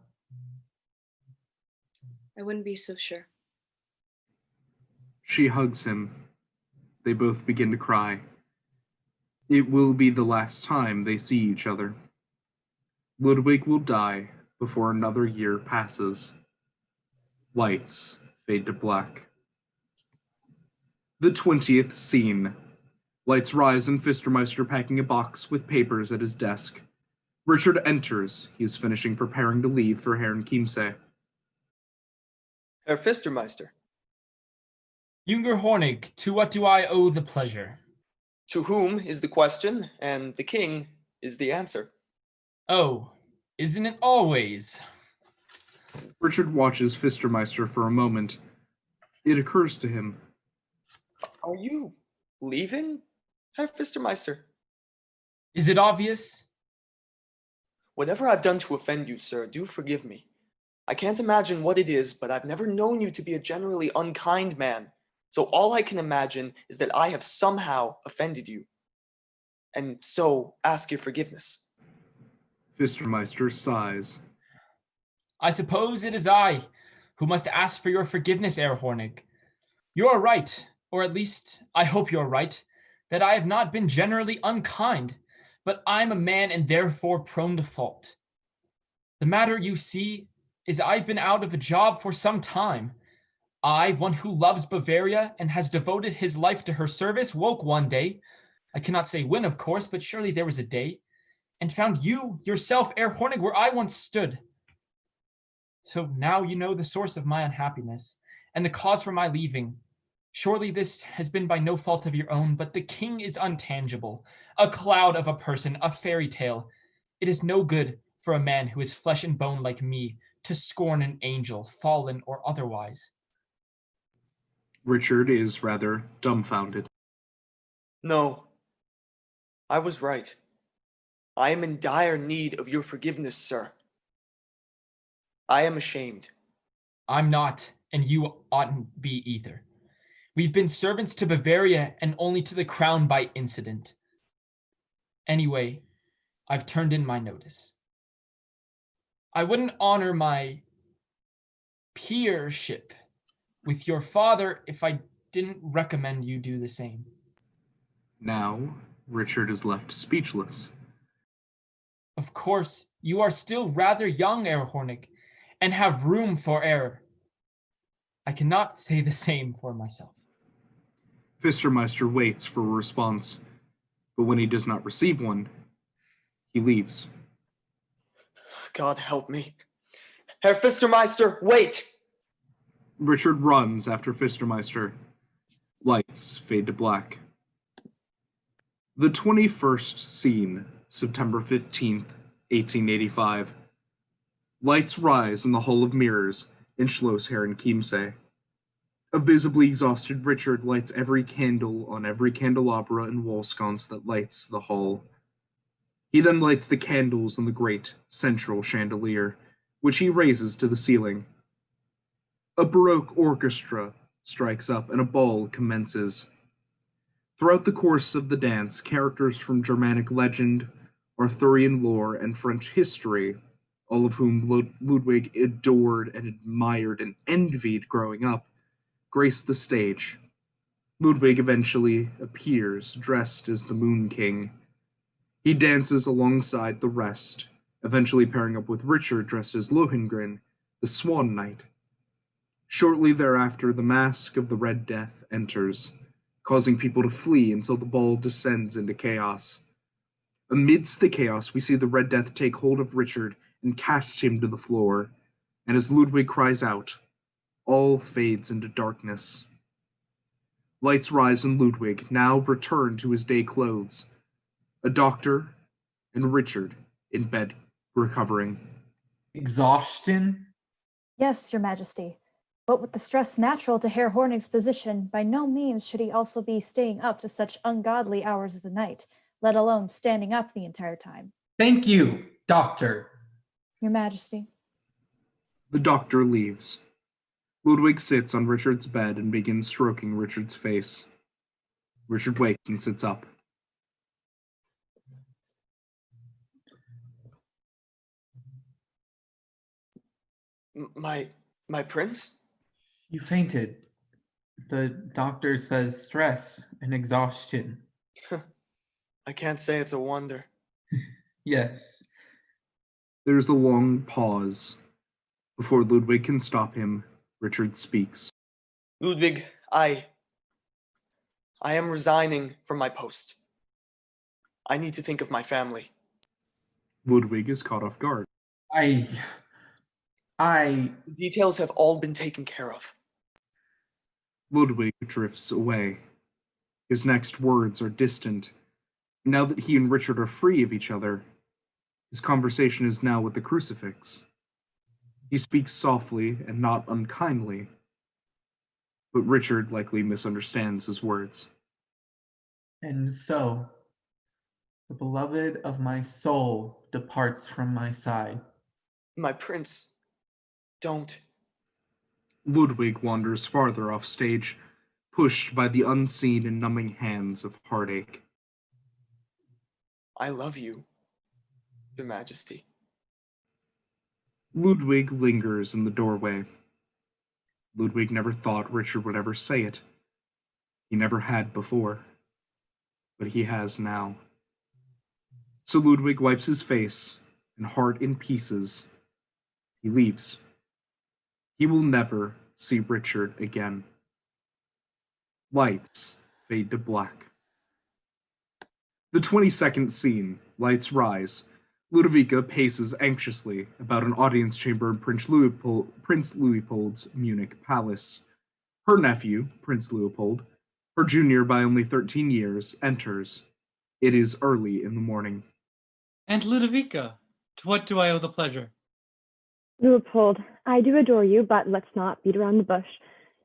S8: I wouldn't be so sure.
S2: She hugs him. They both begin to cry. It will be the last time they see each other. Ludwig will die before another year passes. Lights fade to black. The 20th scene. Lights rise and Fistermeister packing a box with papers at his desk. Richard enters. He is finishing preparing to leave for Herrn Chiemsee.
S12: Herr Fistermeister.
S5: Junger Hornig, to what do I owe the pleasure?
S12: To whom is the question, and the king is the answer.
S5: Oh, isn't it always?
S2: Richard watches Fistermeister for a moment. It occurs to him.
S12: Are you leaving, Herr Fistermeister?
S5: Is it obvious?
S12: Whatever I've done to offend you, sir, do forgive me. I can't imagine what it is, but I've never known you to be a generally unkind man. So all I can imagine is that I have somehow offended you. And so ask your forgiveness.
S2: Fistermeister sighs.
S5: I suppose it is I who must ask for your forgiveness, Herr Hornig. You are right, or at least I hope you're right, that I have not been generally unkind, but I'm a man and therefore prone to fault. The matter, you see, is I've been out of a job for some time. I, one who loves Bavaria and has devoted his life to her service, woke one day, I cannot say when, of course, but surely there was a day, and found you, yourself, Herr Hornig, where I once stood. So now you know the source of my unhappiness, and the cause for my leaving. Surely this has been by no fault of your own, but the king is untangible, a cloud of a person, a fairy tale. It is no good for a man who is flesh and bone like me to scorn an angel, fallen or otherwise.
S2: Richard is rather dumbfounded.
S12: No, I was right. I am in dire need of your forgiveness, sir. I am ashamed.
S5: I'm not, and you oughtn't be either. We've been servants to Bavaria and only to the crown by incident. Anyway, I've turned in my notice. I wouldn't honor my peership with your father if I didn't recommend you do the same.
S2: Now, Richard is left speechless.
S5: Of course, you are still rather young, Herr Hornig, and have room for error. I cannot say the same for myself.
S2: Fistermeister waits for a response, but when he does not receive one, he leaves.
S12: God help me. Herr Fistermeister, wait!
S2: Richard runs after Fistermeister. Lights fade to black. The 21st scene, September 15th, 1885. Lights rise in the Hall of Mirrors in Schloss Herrn Chiemsee. A visibly exhausted Richard lights every candle on every candelabra and wall sconce that lights the hall. He then lights the candles on the great central chandelier, which he raises to the ceiling. A Baroque orchestra strikes up and a ball commences. Throughout the course of the dance, characters from Germanic legend, Arthurian lore, and French history, all of whom Ludwig adored and admired and envied growing up, grace the stage. Ludwig eventually appears dressed as the Moon King. He dances alongside the rest, eventually pairing up with Richard dressed as Lohengrin, the Swan Knight. Shortly thereafter, the mask of the Red Death enters, causing people to flee until the ball descends into chaos. Amidst the chaos, we see the Red Death take hold of Richard and cast him to the floor, and as Ludwig cries out, all fades into darkness. Lights rise and Ludwig now return to his day clothes. A doctor and Richard in bed recovering.
S3: Exhaustion?
S6: Yes, Your Majesty. But with the stress natural to Herr Hornig's position, by no means should he also be staying up to such ungodly hours of the night, let alone standing up the entire time.
S3: Thank you, Doctor.
S6: Your Majesty.
S2: The doctor leaves. Ludwig sits on Richard's bed and begins stroking Richard's face. Richard wakes and sits up.
S12: My prince?
S3: You fainted. The doctor says stress and exhaustion.
S12: I can't say it's a wonder.
S3: Yes.
S2: There's a long pause. Before Ludwig can stop him, Richard speaks.
S12: Ludwig, I I am resigning from my post. I need to think of my family.
S2: Ludwig is caught off guard.
S3: I
S12: The details have all been taken care of.
S2: Ludwig drifts away. His next words are distant. Now that he and Richard are free of each other, his conversation is now with the crucifix. He speaks softly and not unkindly, but Richard likely misunderstands his words.
S3: And so, the beloved of my soul departs from my side.
S12: My prince, don't.
S2: Ludwig wanders farther off stage, pushed by the unseen and numbing hands of heartache.
S12: I love you, Your Majesty.
S2: Ludwig lingers in the doorway. Ludwig never thought Richard would ever say it. He never had before, but he has now. So Ludwig wipes his face, and heart in pieces, he leaves. He will never see Richard again. Lights fade to black. The 22nd scene, lights rise. Ludovica paces anxiously about an audience chamber in Prince Leopold's Munich palace. Her nephew, Prince Leopold, her junior by only 13 years, enters. It is early in the morning.
S4: Aunt Ludovica, to what do I owe the pleasure?
S11: Leopold, I do adore you, but let's not beat around the bush.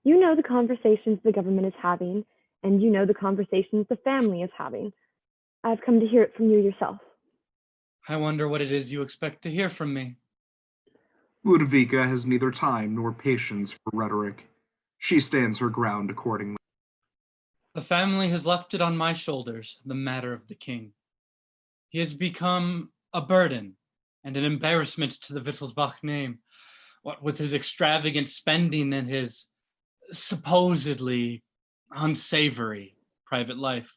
S11: You know the conversations the government is having, and you know the conversations the family is having. I've come to hear it from you yourself.
S4: I wonder what it is you expect to hear from me.
S2: Ludovica has neither time nor patience for rhetoric. She stands her ground accordingly.
S4: The family has left it on my shoulders, the matter of the king. He has become a burden and an embarrassment to the Wittelsbach name, what with his extravagant spending and his supposedly unsavory private life.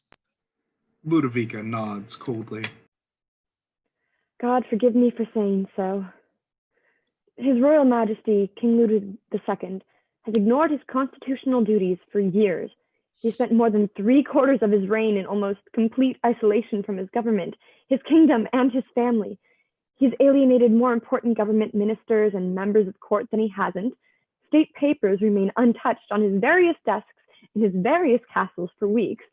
S2: Ludovica nods coldly.
S11: God forgive me for saying so. His Royal Majesty, King Ludwig II, has ignored his constitutional duties for years. He spent more than 3/4 of his reign in almost complete isolation from his government, his kingdom, and his family. He's alienated more important government ministers and members of court than he hasn't. State papers remain untouched on his various desks in his various castles for weeks.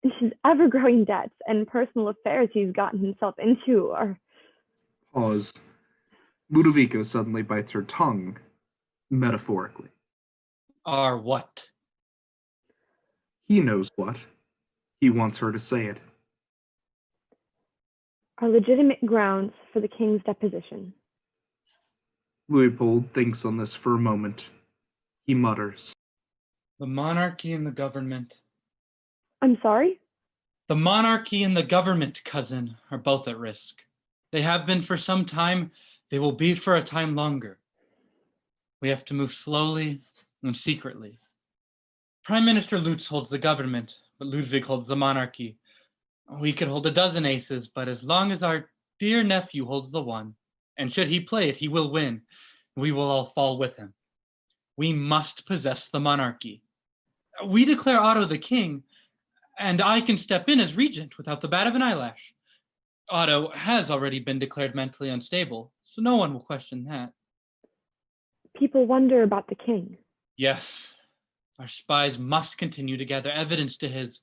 S11: And his ever-growing debts and personal affairs he's gotten himself into are...
S2: Pause. Ludovica suddenly bites her tongue, metaphorically.
S4: Are what?
S2: He knows what. He wants her to say it.
S11: are legitimate grounds for the king's deposition.
S2: Leopold thinks on this for a moment. He mutters.
S4: The monarchy and the government.
S11: I'm sorry?
S4: The monarchy and the government, cousin, are both at risk. They have been for some time. They will be for a time longer. We have to move slowly and secretly. Prime Minister Lutz holds the government, but Ludwig holds the monarchy. We could hold a dozen aces, but as long as our dear nephew holds the one, and should he play it, he will win, we will all fall with him. We must possess the monarchy. We declare Otto the king, and I can step in as regent without the bat of an eyelash. Otto has already been declared mentally unstable, so no one will question that.
S11: People wonder about the king.
S4: Yes, our spies must continue to gather evidence to his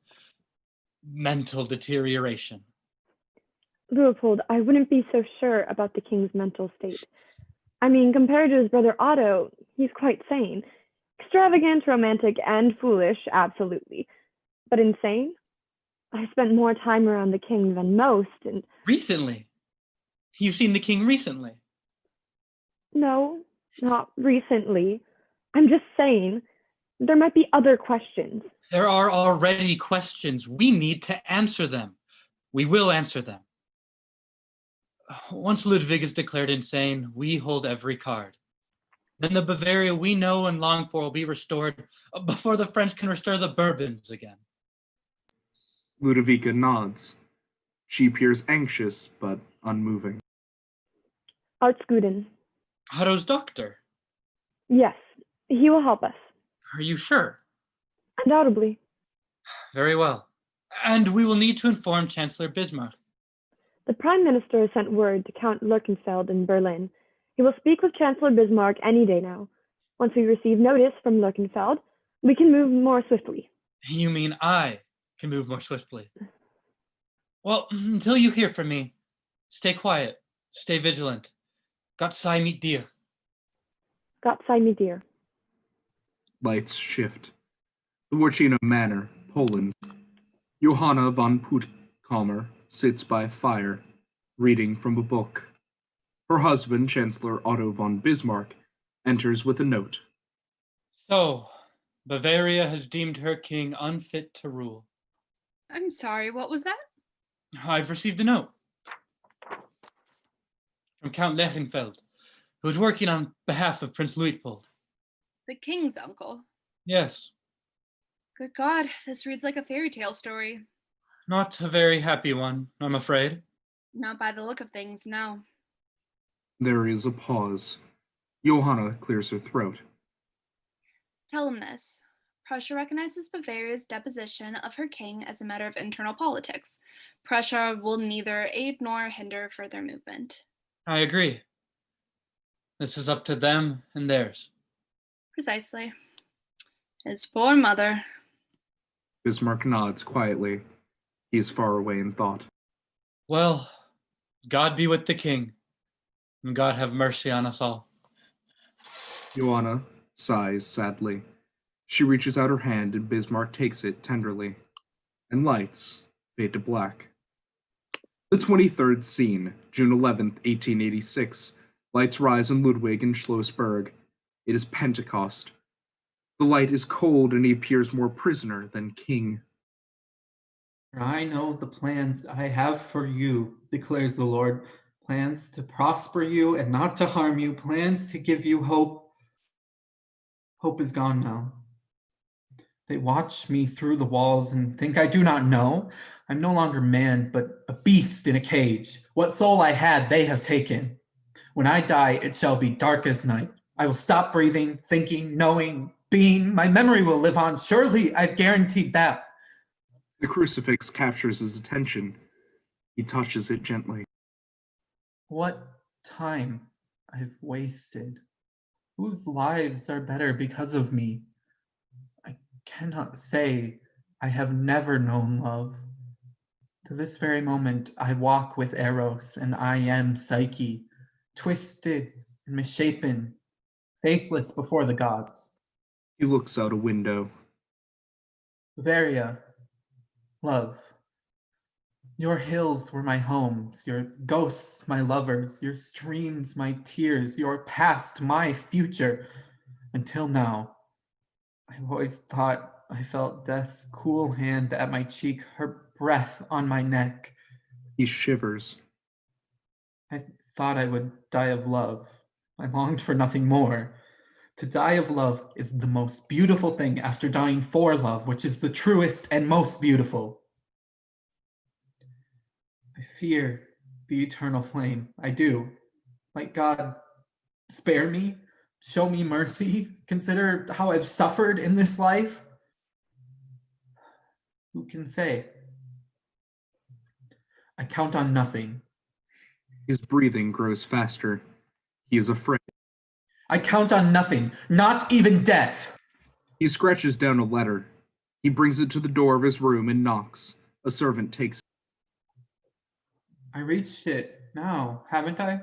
S4: mental deterioration.
S11: Leopold, I wouldn't be so sure about the king's mental state. I mean, compared to his brother Otto, he's quite sane. Extravagant, romantic, and foolish, absolutely. But insane? I spent more time around the king than most, and...
S4: Recently? You've seen the king recently?
S11: No, not recently. I'm just saying, there might be other questions.
S4: There are already questions. We need to answer them. We will answer them. Once Ludwig is declared insane, we hold every card. Then the Bavaria we know and long for will be restored before the French can restore the Bourbons again.
S2: Ludovica nods. She appears anxious but unmoving.
S11: Artsguden.
S4: Otto's doctor?
S11: Yes, he will help us.
S4: Are you sure?
S11: Undoubtedly.
S4: Very well. And we will need to inform Chancellor Bismarck.
S11: The Prime Minister has sent word to Count Lerchenfeld in Berlin. He will speak with Chancellor Bismarck any day now. Once we receive notice from Lerchenfeld, we can move more swiftly.
S4: You mean I can move more swiftly? Well, until you hear from me, stay quiet, stay vigilant. Gott sei mit dir.
S11: Gott sei mit dir.
S2: Lights shift. The Warchino Manor, Poland. Johanna von Puttkamer sits by a fire, reading from a book. Her husband, Chancellor Otto von Bismarck, enters with a note.
S4: So, Bavaria has deemed her king unfit to rule.
S13: I'm sorry, what was that?
S4: I've received a note from Count Lerchenfeld, who is working on behalf of Prince Luitpold.
S13: The king's uncle.
S4: Yes,
S13: Good God, this reads like a fairy tale story.
S4: not a very happy one, I'm afraid.
S13: Not by the look of things, no.
S2: There is a pause. Johanna clears her throat.
S13: Tell him this. Prussia recognizes Bavaria's deposition of her king as a matter of internal politics. Prussia will neither aid nor hinder further movement.
S4: I agree. This is up to them and theirs.
S13: Precisely. His poor mother.
S2: Bismarck nods quietly. He is far away in thought.
S4: Well, God be with the king, and God have mercy on us all.
S2: Johanna sighs sadly. She reaches out her hand and Bismarck takes it tenderly. And lights fade to black. The 23rd scene, June 11th, 1886. Lights rise on Ludwig in Schlossberg. It is Pentecost. The light is cold and he appears more prisoner than king.
S3: For I know the plans I have for you, declares the Lord. Plans to prosper you and not to harm you, plans to give you hope. Hope is gone now. They watch me through the walls and think I do not know. I'm no longer man, but a beast in a cage. What soul I had, they have taken. When I die, it shall be dark as night. I will stop breathing, thinking, knowing, being. My memory will live on. Surely I've guaranteed that.
S2: The crucifix captures his attention. He touches it gently.
S3: What time I've wasted. Whose lives are better because of me? I cannot say I have never known love. To this very moment, I walk with Eros, and I am Psyche, twisted and misshapen, faceless before the gods.
S2: He looks out a window.
S3: Bavaria, love. Your hills were my homes, your ghosts my lovers, your streams my tears, your past my future. Until now, I've always thought I felt death's cool hand at my cheek, her breath on my neck.
S2: He shivers.
S3: I thought I would die of love. I longed for nothing more. To die of love is the most beautiful thing after dying for love, which is the truest and most beautiful. I fear the eternal flame. I do. Might God spare me, show me mercy, consider how I've suffered in this life? Who can say? I count on nothing.
S2: His breathing grows faster. He is afraid.
S3: I count on nothing, not even death.
S2: He scratches down a letter. He brings it to the door of his room and knocks. A servant takes it.
S3: I reached it now, haven't I?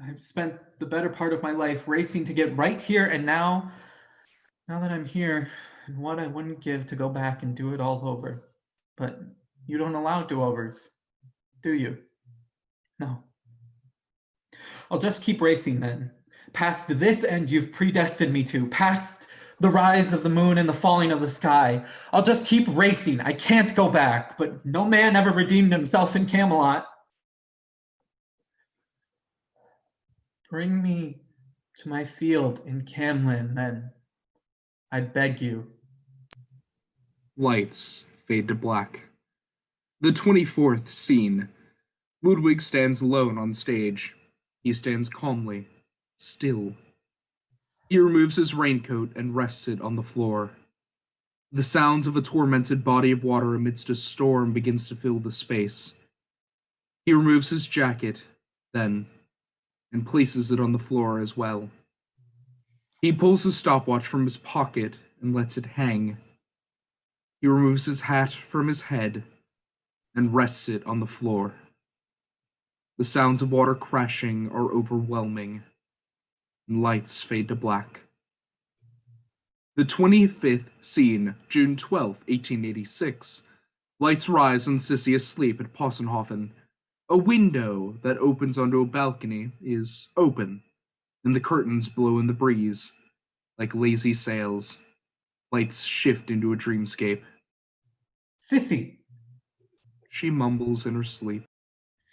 S3: I've spent the better part of my life racing to get right here and now. Now that I'm here, and what I wouldn't give to go back and do it all over. But you don't allow do-overs, do you? No. I'll just keep racing then. Past this end you've predestined me to, past the rise of the moon and the falling of the sky. I'll just keep racing. I can't go back, but no man ever redeemed himself in Camelot. Bring me to my field in Camlin, then. I beg you.
S2: Lights fade to black. The 24th scene. Ludwig stands alone on stage. He stands calmly, still. He removes his raincoat and rests it on the floor. The sounds of a tormented body of water amidst a storm begins to fill the space. He removes his jacket, then, and places it on the floor as well. He pulls his stopwatch from his pocket and lets it hang. He removes his hat from his head and rests it on the floor. The sounds of water crashing are overwhelming, and lights fade to black. The 25th scene, June 12th, 1886. Lights rise on Sissy asleep at Possenhofen. A window that opens onto a balcony is open, and the curtains blow in the breeze, like lazy sails. Lights shift into a dreamscape.
S3: Sissy!
S2: She mumbles in her sleep.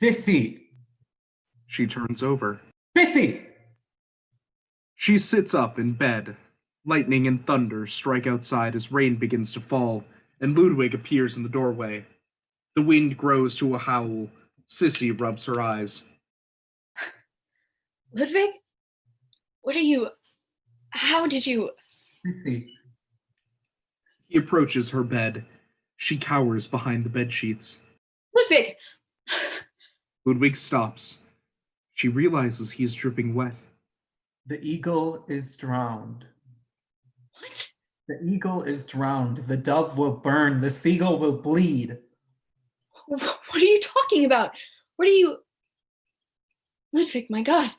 S3: Sissy!
S2: She turns over.
S3: Sissy!
S2: She sits up in bed. Lightning and thunder strike outside as rain begins to fall, and Ludwig appears in the doorway. The wind grows to a howl. Sissy rubs her eyes.
S8: Ludwig? What are you... How did you...
S3: Sissy.
S2: He approaches her bed. She cowers behind the bedsheets.
S8: Ludwig!
S2: Ludwig stops. She realizes he is dripping wet.
S3: The eagle is drowned.
S8: What?
S3: The eagle is drowned. The dove will burn. The seagull will bleed.
S8: What are you talking about? What are you... Ludwig, my God.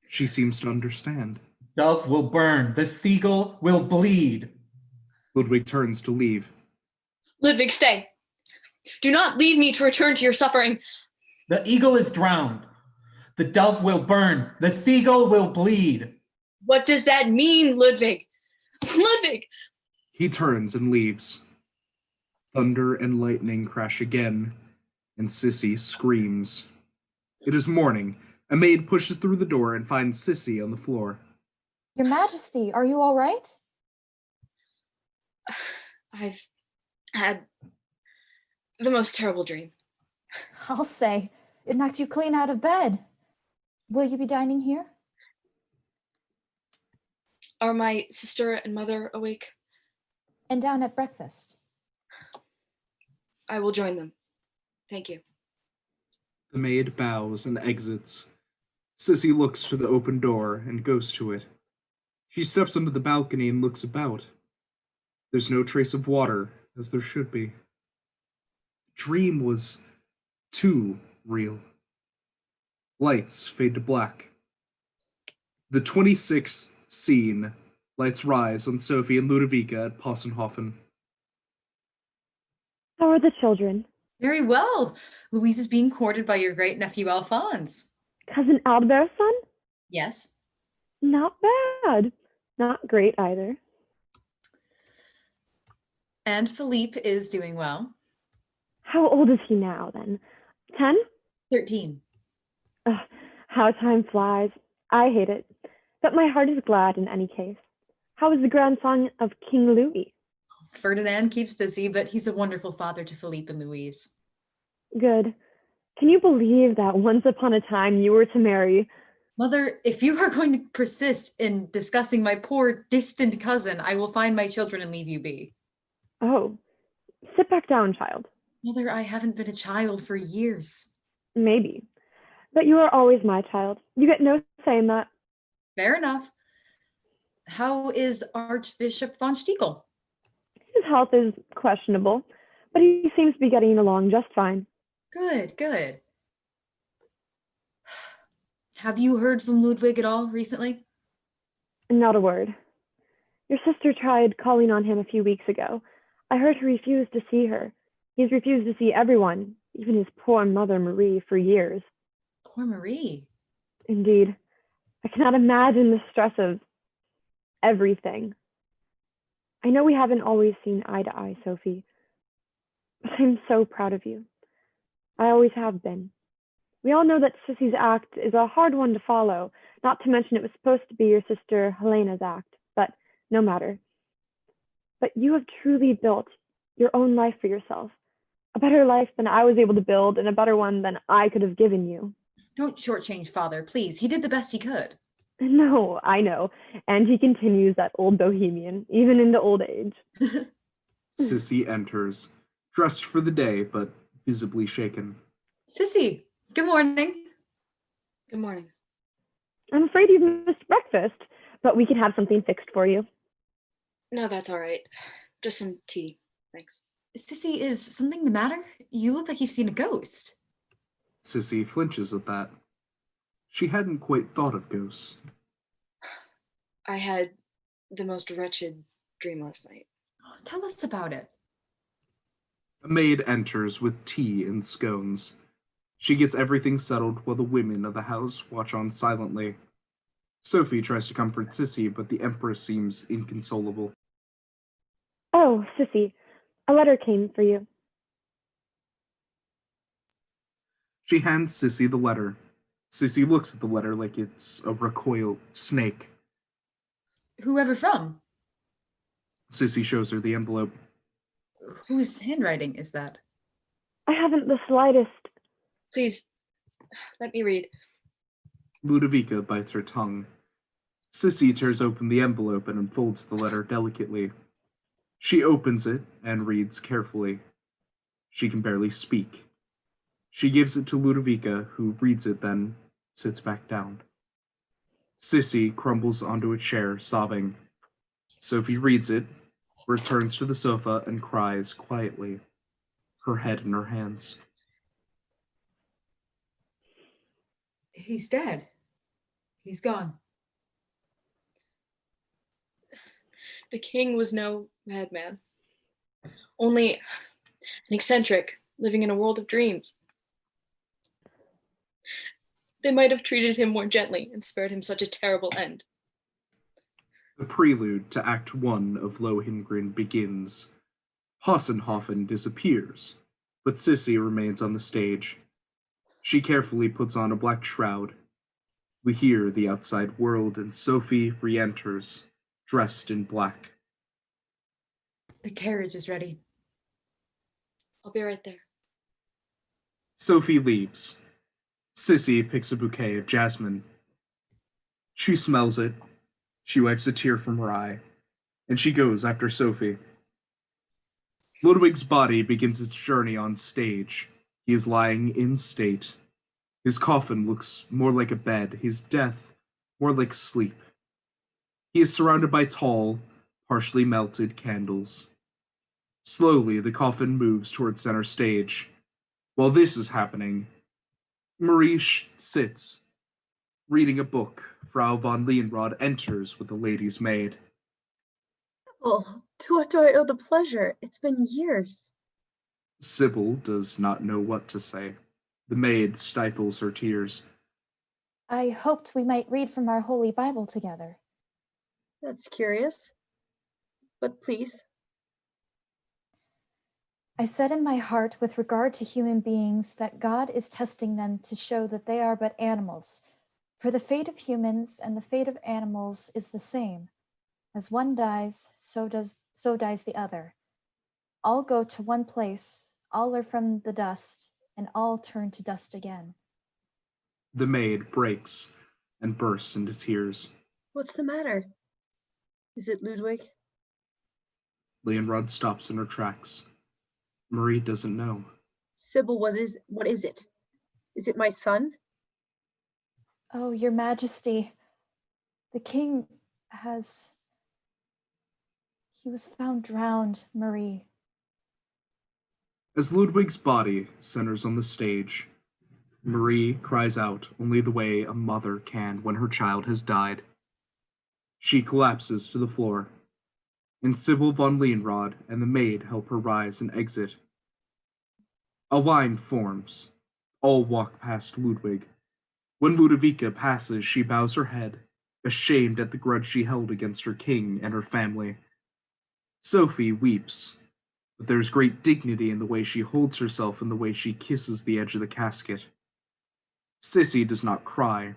S2: She seems to understand.
S3: Dove will burn. The seagull will bleed.
S2: Ludwig turns to leave.
S8: Ludwig, stay. Do not leave me to return to your suffering.
S3: The eagle is drowned. The dove will burn. The seagull will bleed.
S8: What does that mean, Ludwig? Ludwig!
S2: He turns and leaves. Thunder and lightning crash again, and Sissy screams. It is morning. A maid pushes through the door and finds Sissy on the floor.
S6: Your Majesty, are you all right?
S8: I've had the most terrible dream.
S6: I'll say, it knocked you clean out of bed. Will you be dining here?
S8: Are my sister and mother awake?
S6: And down at breakfast.
S8: I will join them. Thank you.
S2: The maid bows and exits. Sissy looks to the open door and goes to it. She steps onto the balcony and looks about. There's no trace of water, as there should be. The dream was too real. Lights fade to black. The 26th scene. Lights rise on Sophie and Ludovica at Possenhofen.
S11: How are the children?
S10: Very well. Louise is being courted by your great-nephew Alphonse.
S11: Cousin Albert's son?
S10: Yes.
S11: Not bad. Not great either.
S10: And Philippe is doing well.
S11: How old is he now, then? 10?
S10: 13.
S11: Ugh, how time flies. I hate it. But my heart is glad in any case. How is the grandson of King Louis?
S10: Ferdinand keeps busy, but he's a wonderful father to Philippe and Louise.
S11: Good. Can you believe that once upon a time you were to marry?
S10: Mother, if you are going to persist in discussing my poor distant cousin, I will find my children and leave you be.
S11: Oh, sit back down, child.
S10: Mother, I haven't been a child for years.
S11: Maybe. But you are always my child. You get no say in that.
S10: Fair enough. How is Archbishop von Stiegel?
S11: His health is questionable, but he seems to be getting along just fine.
S10: Good, good. Have you heard from Ludwig at all recently?
S11: Not a word. Your sister tried calling on him a few weeks ago. I heard he refused to see her. He's refused to see everyone, even his poor mother Marie, for years.
S10: Poor Marie.
S11: Indeed. I cannot imagine the stress of everything. I know we haven't always seen eye to eye, Sophie, but I'm so proud of you. I always have been. We all know that Sissy's act is a hard one to follow, not to mention it was supposed to be your sister Helena's act, but no matter. But you have truly built your own life for yourself, a better life than I was able to build and a better one than I could have given you.
S10: Don't shortchange father, please. He did the best he could.
S11: No, I know. And he continues that old bohemian, even into old age.
S2: Sissy enters, dressed for the day, but visibly shaken.
S10: Sissy, good morning.
S8: Good morning.
S11: I'm afraid you've missed breakfast, but we can have something fixed for you.
S8: No, that's all right. Just some tea. Thanks.
S10: Sissy, is something the matter? You look like you've seen a ghost.
S2: Sissy flinches at that. She hadn't quite thought of ghosts.
S8: I had the most wretched dream last night.
S10: Tell us about it.
S2: A maid enters with tea and scones. She gets everything settled while the women of the house watch on silently. Sophie tries to comfort Sissy, but the Empress seems inconsolable.
S11: Oh, Sissy, a letter came for you.
S2: She hands Sissy the letter. Sissy looks at the letter like it's a recoiled snake.
S10: Whoever from?
S2: Sissy shows her the envelope.
S10: Whose handwriting is that?
S11: I haven't the slightest.
S8: Please, let me read.
S2: Ludovica bites her tongue. Sissy tears open the envelope and unfolds the letter delicately. She opens it and reads carefully. She can barely speak. She gives it to Ludovica, who reads it, then sits back down. Sissy crumbles onto a chair, sobbing. Sophie reads it, returns to the sofa, and cries quietly, her head in her hands.
S10: He's dead. He's gone.
S8: The king was no madman, only an eccentric living in a world of dreams. They might have treated him more gently and spared him such a terrible end.
S2: The prelude to Act 1 of Lohengrin begins. Hassenhofen disappears, but Sissy remains on the stage. She carefully puts on a black shroud. We hear the outside world, and Sophie re-enters, dressed in black.
S10: The carriage is ready.
S8: I'll be right there.
S2: Sophie leaves. Sissy picks a bouquet of jasmine. She smells it. She wipes a tear from her eye, and she goes after Sophie. Ludwig's body begins its journey on stage. He is lying in state. His coffin looks more like a bed, his death more like sleep. He is surrounded by tall, partially melted candles. Slowly, the coffin moves towards center stage. While this is happening, Marie sits, reading a book. Frau von Lienrod enters with the lady's maid.
S9: Oh, to what do I owe the pleasure? It's been years.
S2: Sybil does not know what to say. The maid stifles her tears.
S6: I hoped we might read from our Holy Bible together.
S9: That's curious. But please.
S6: I said in my heart with regard to human beings that God is testing them to show that they are but animals. For the fate of humans and the fate of animals is the same. As one dies, so dies the other. All go to one place, all are from the dust, and all turn to dust again.
S2: The maid breaks and bursts into tears.
S9: What's the matter? Is it Ludwig?
S2: Lienrod stops in her tracks. Marie doesn't know.
S9: Sybil, what is it? Is it my son?
S6: Oh, your majesty, the king he was found drowned, Marie.
S2: As Ludwig's body centers on the stage, Marie cries out only the way a mother can when her child has died. She collapses to the floor, and Sybil von Lienrod and the maid help her rise and exit. A line forms. All walk past Ludwig. When Ludovica passes, she bows her head, ashamed at the grudge she held against her king and her family. Sophie weeps, but there's great dignity in the way she holds herself and the way she kisses the edge of the casket. Sissy does not cry.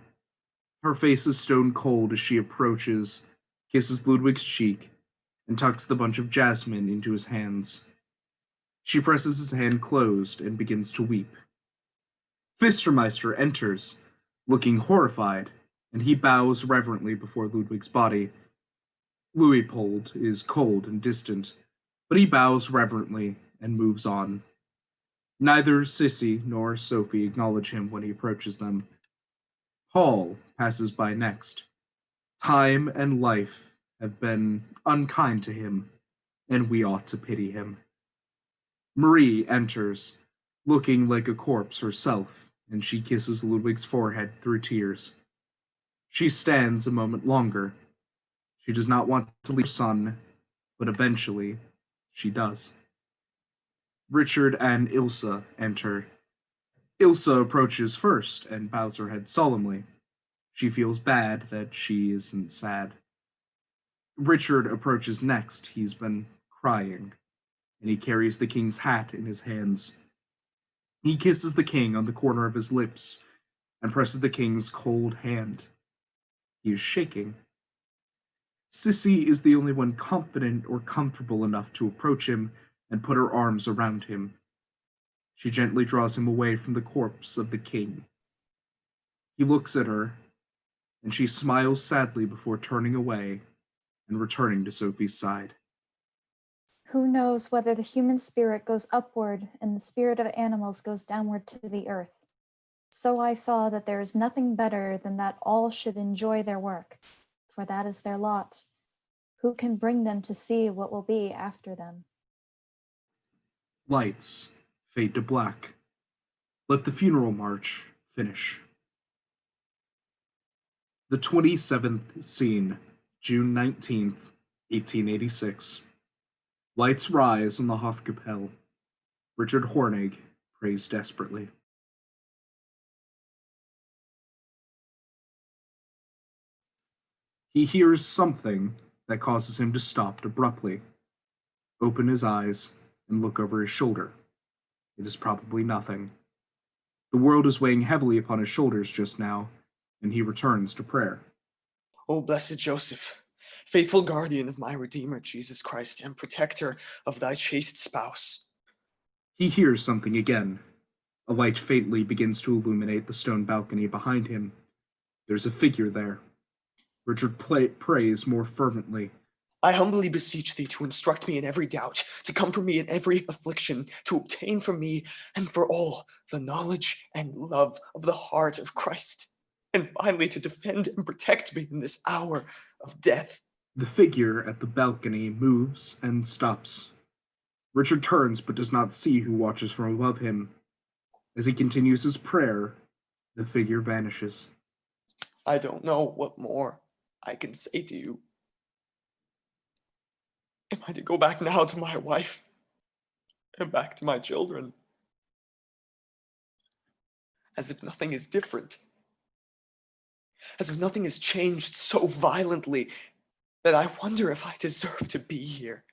S2: Her face is stone cold as she approaches, kisses Ludwig's cheek, and tucks the bunch of jasmine into his hands. She presses his hand closed and begins to weep. Fistermeister enters, looking horrified, and he bows reverently before Ludwig's body. Louis-Pold is cold and distant, but he bows reverently and moves on. Neither Sissy nor Sophie acknowledge him when he approaches them. Paul passes by next. Time and life have been unkind to him, and we ought to pity him. Marie enters, looking like a corpse herself, and she kisses Ludwig's forehead through tears. She stands a moment longer. She does not want to leave her son, but eventually she does. Richard and Ilsa enter. Ilsa approaches first and bows her head solemnly. She feels bad that she isn't sad. Richard approaches next. He's been crying, and he carries the king's hat in his hands. He kisses the king on the corner of his lips and presses the king's cold hand. He is shaking. Sissy is the only one confident or comfortable enough to approach him and put her arms around him. She gently draws him away from the corpse of the king. He looks at her, and she smiles sadly before turning away and returning to Sophie's side.
S6: Who knows whether the human spirit goes upward and the spirit of animals goes downward to the earth? So I saw that there is nothing better than that all should enjoy their work, for that is their lot. Who can bring them to see what will be after them?
S2: Lights fade to black. Let the funeral march finish. The 27th scene, June 19th, 1886. Lights rise in the Hofkapelle. Richard Hornig prays desperately. He hears something that causes him to stop abruptly, open his eyes, and look over his shoulder. It is probably nothing. The world is weighing heavily upon his shoulders just now, and he returns to prayer.
S12: O blessed Joseph, faithful guardian of my Redeemer Jesus Christ, and protector of thy chaste spouse.
S2: He hears something again. A light faintly begins to illuminate the stone balcony behind him. There's a figure there. Richard prays more fervently.
S12: I humbly beseech thee to instruct me in every doubt, to comfort me in every affliction, to obtain for me and for all the knowledge and love of the heart of Christ, and finally to defend and protect me in this hour of death.
S2: The figure at the balcony moves and stops. Richard turns but does not see who watches from above him. As he continues his prayer, the figure vanishes.
S12: I don't know what more I can say to you. Am I to go back now to my wife and back to my children? As if nothing is different. As if nothing has changed so violently that I wonder if I deserve to be here.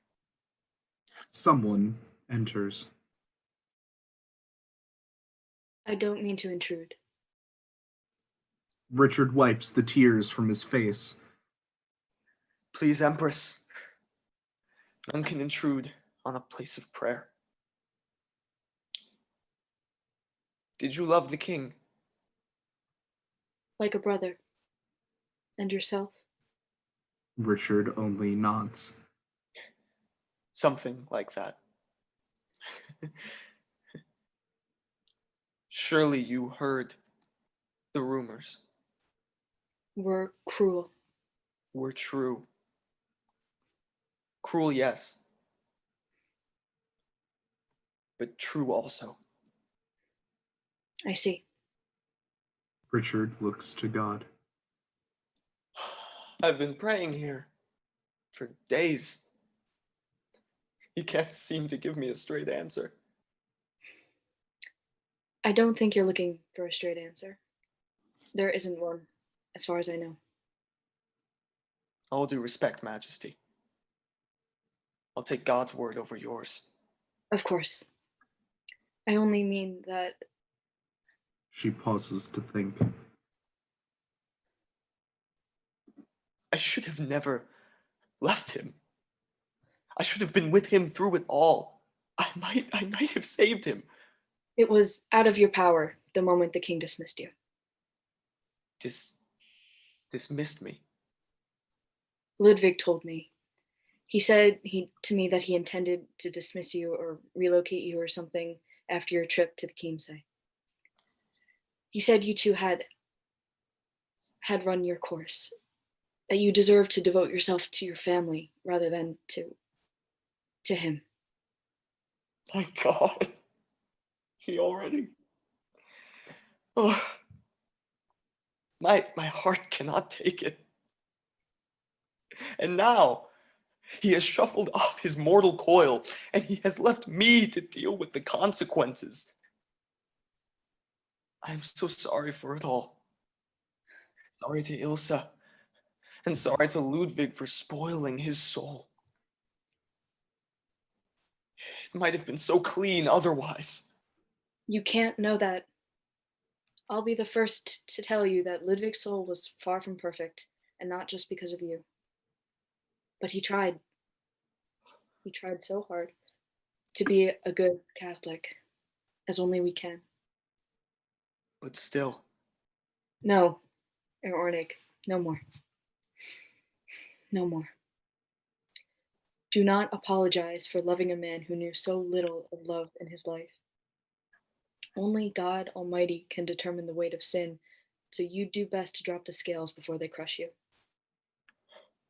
S2: Someone enters.
S8: I don't mean to intrude.
S2: Richard wipes the tears from his face.
S12: Please, Empress. None can intrude on a place of prayer. Did you love the king?
S8: Like a brother. And yourself?
S2: Richard only nods.
S12: Something like that. Surely you heard the rumors.
S8: Were cruel.
S12: Were true. Cruel, yes. But true also.
S8: I see.
S2: Richard looks to God.
S12: I've been praying here for days. You can't seem to give me a straight answer.
S8: I don't think you're looking for a straight answer. There isn't one, as far as I know.
S12: All due respect, Majesty. I'll take God's word over yours.
S8: Of course. I only mean that...
S2: She pauses to think.
S12: I should have never left him. I should have been with him through it all. I might have saved him.
S8: It was out of your power the moment the king dismissed you.
S12: dismissed me.
S8: Ludwig told me. He said to me that he intended to dismiss you or relocate you or something after your trip to the Chiemsee. He said you two had run your course, that you deserved to devote yourself to your family rather than to him.
S12: My God. He already... Oh. My heart cannot take it. And now, he has shuffled off his mortal coil, and he has left me to deal with the consequences. I am so sorry for it all. Sorry to Ilsa, and sorry to Ludwig for spoiling his soul. It might have been so clean otherwise.
S8: You can't know that. I'll be the first to tell you that Ludwig's soul was far from perfect, and not just because of you. But he tried. He tried so hard to be a good Catholic, as only we can.
S12: But still.
S8: No, Ornig, no more. No more. Do not apologize for loving a man who knew so little of love in his life. Only God Almighty can determine the weight of sin, so you do best to drop the scales before they crush you.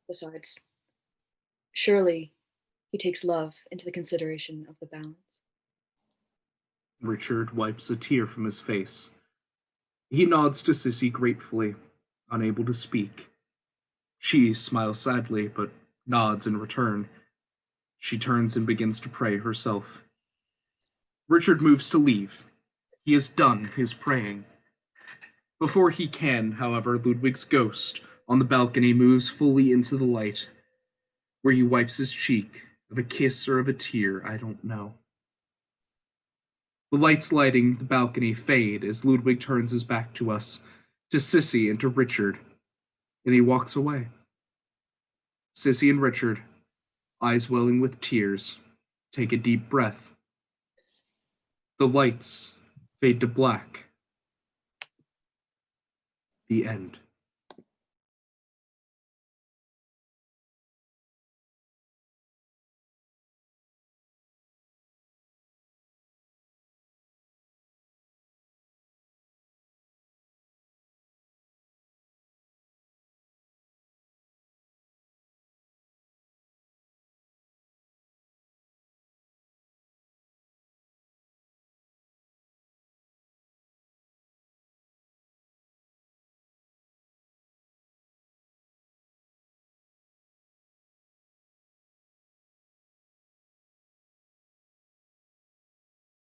S8: Besides, surely he takes love into the consideration of the balance.
S2: Richard wipes a tear from his face. He nods to Sissy gratefully, unable to speak. She smiles sadly, but nods in return. She turns and begins to pray herself. Richard moves to leave. He has done his praying. Before he can, however, Ludwig's ghost on the balcony moves fully into the light, where he wipes his cheek, of a kiss or of a tear, I don't know. The lights lighting the balcony fade as Ludwig turns his back to us, to Sissy and to Richard, and he walks away. Sissy and Richard, eyes welling with tears, take a deep breath. The lights fade to black. The end.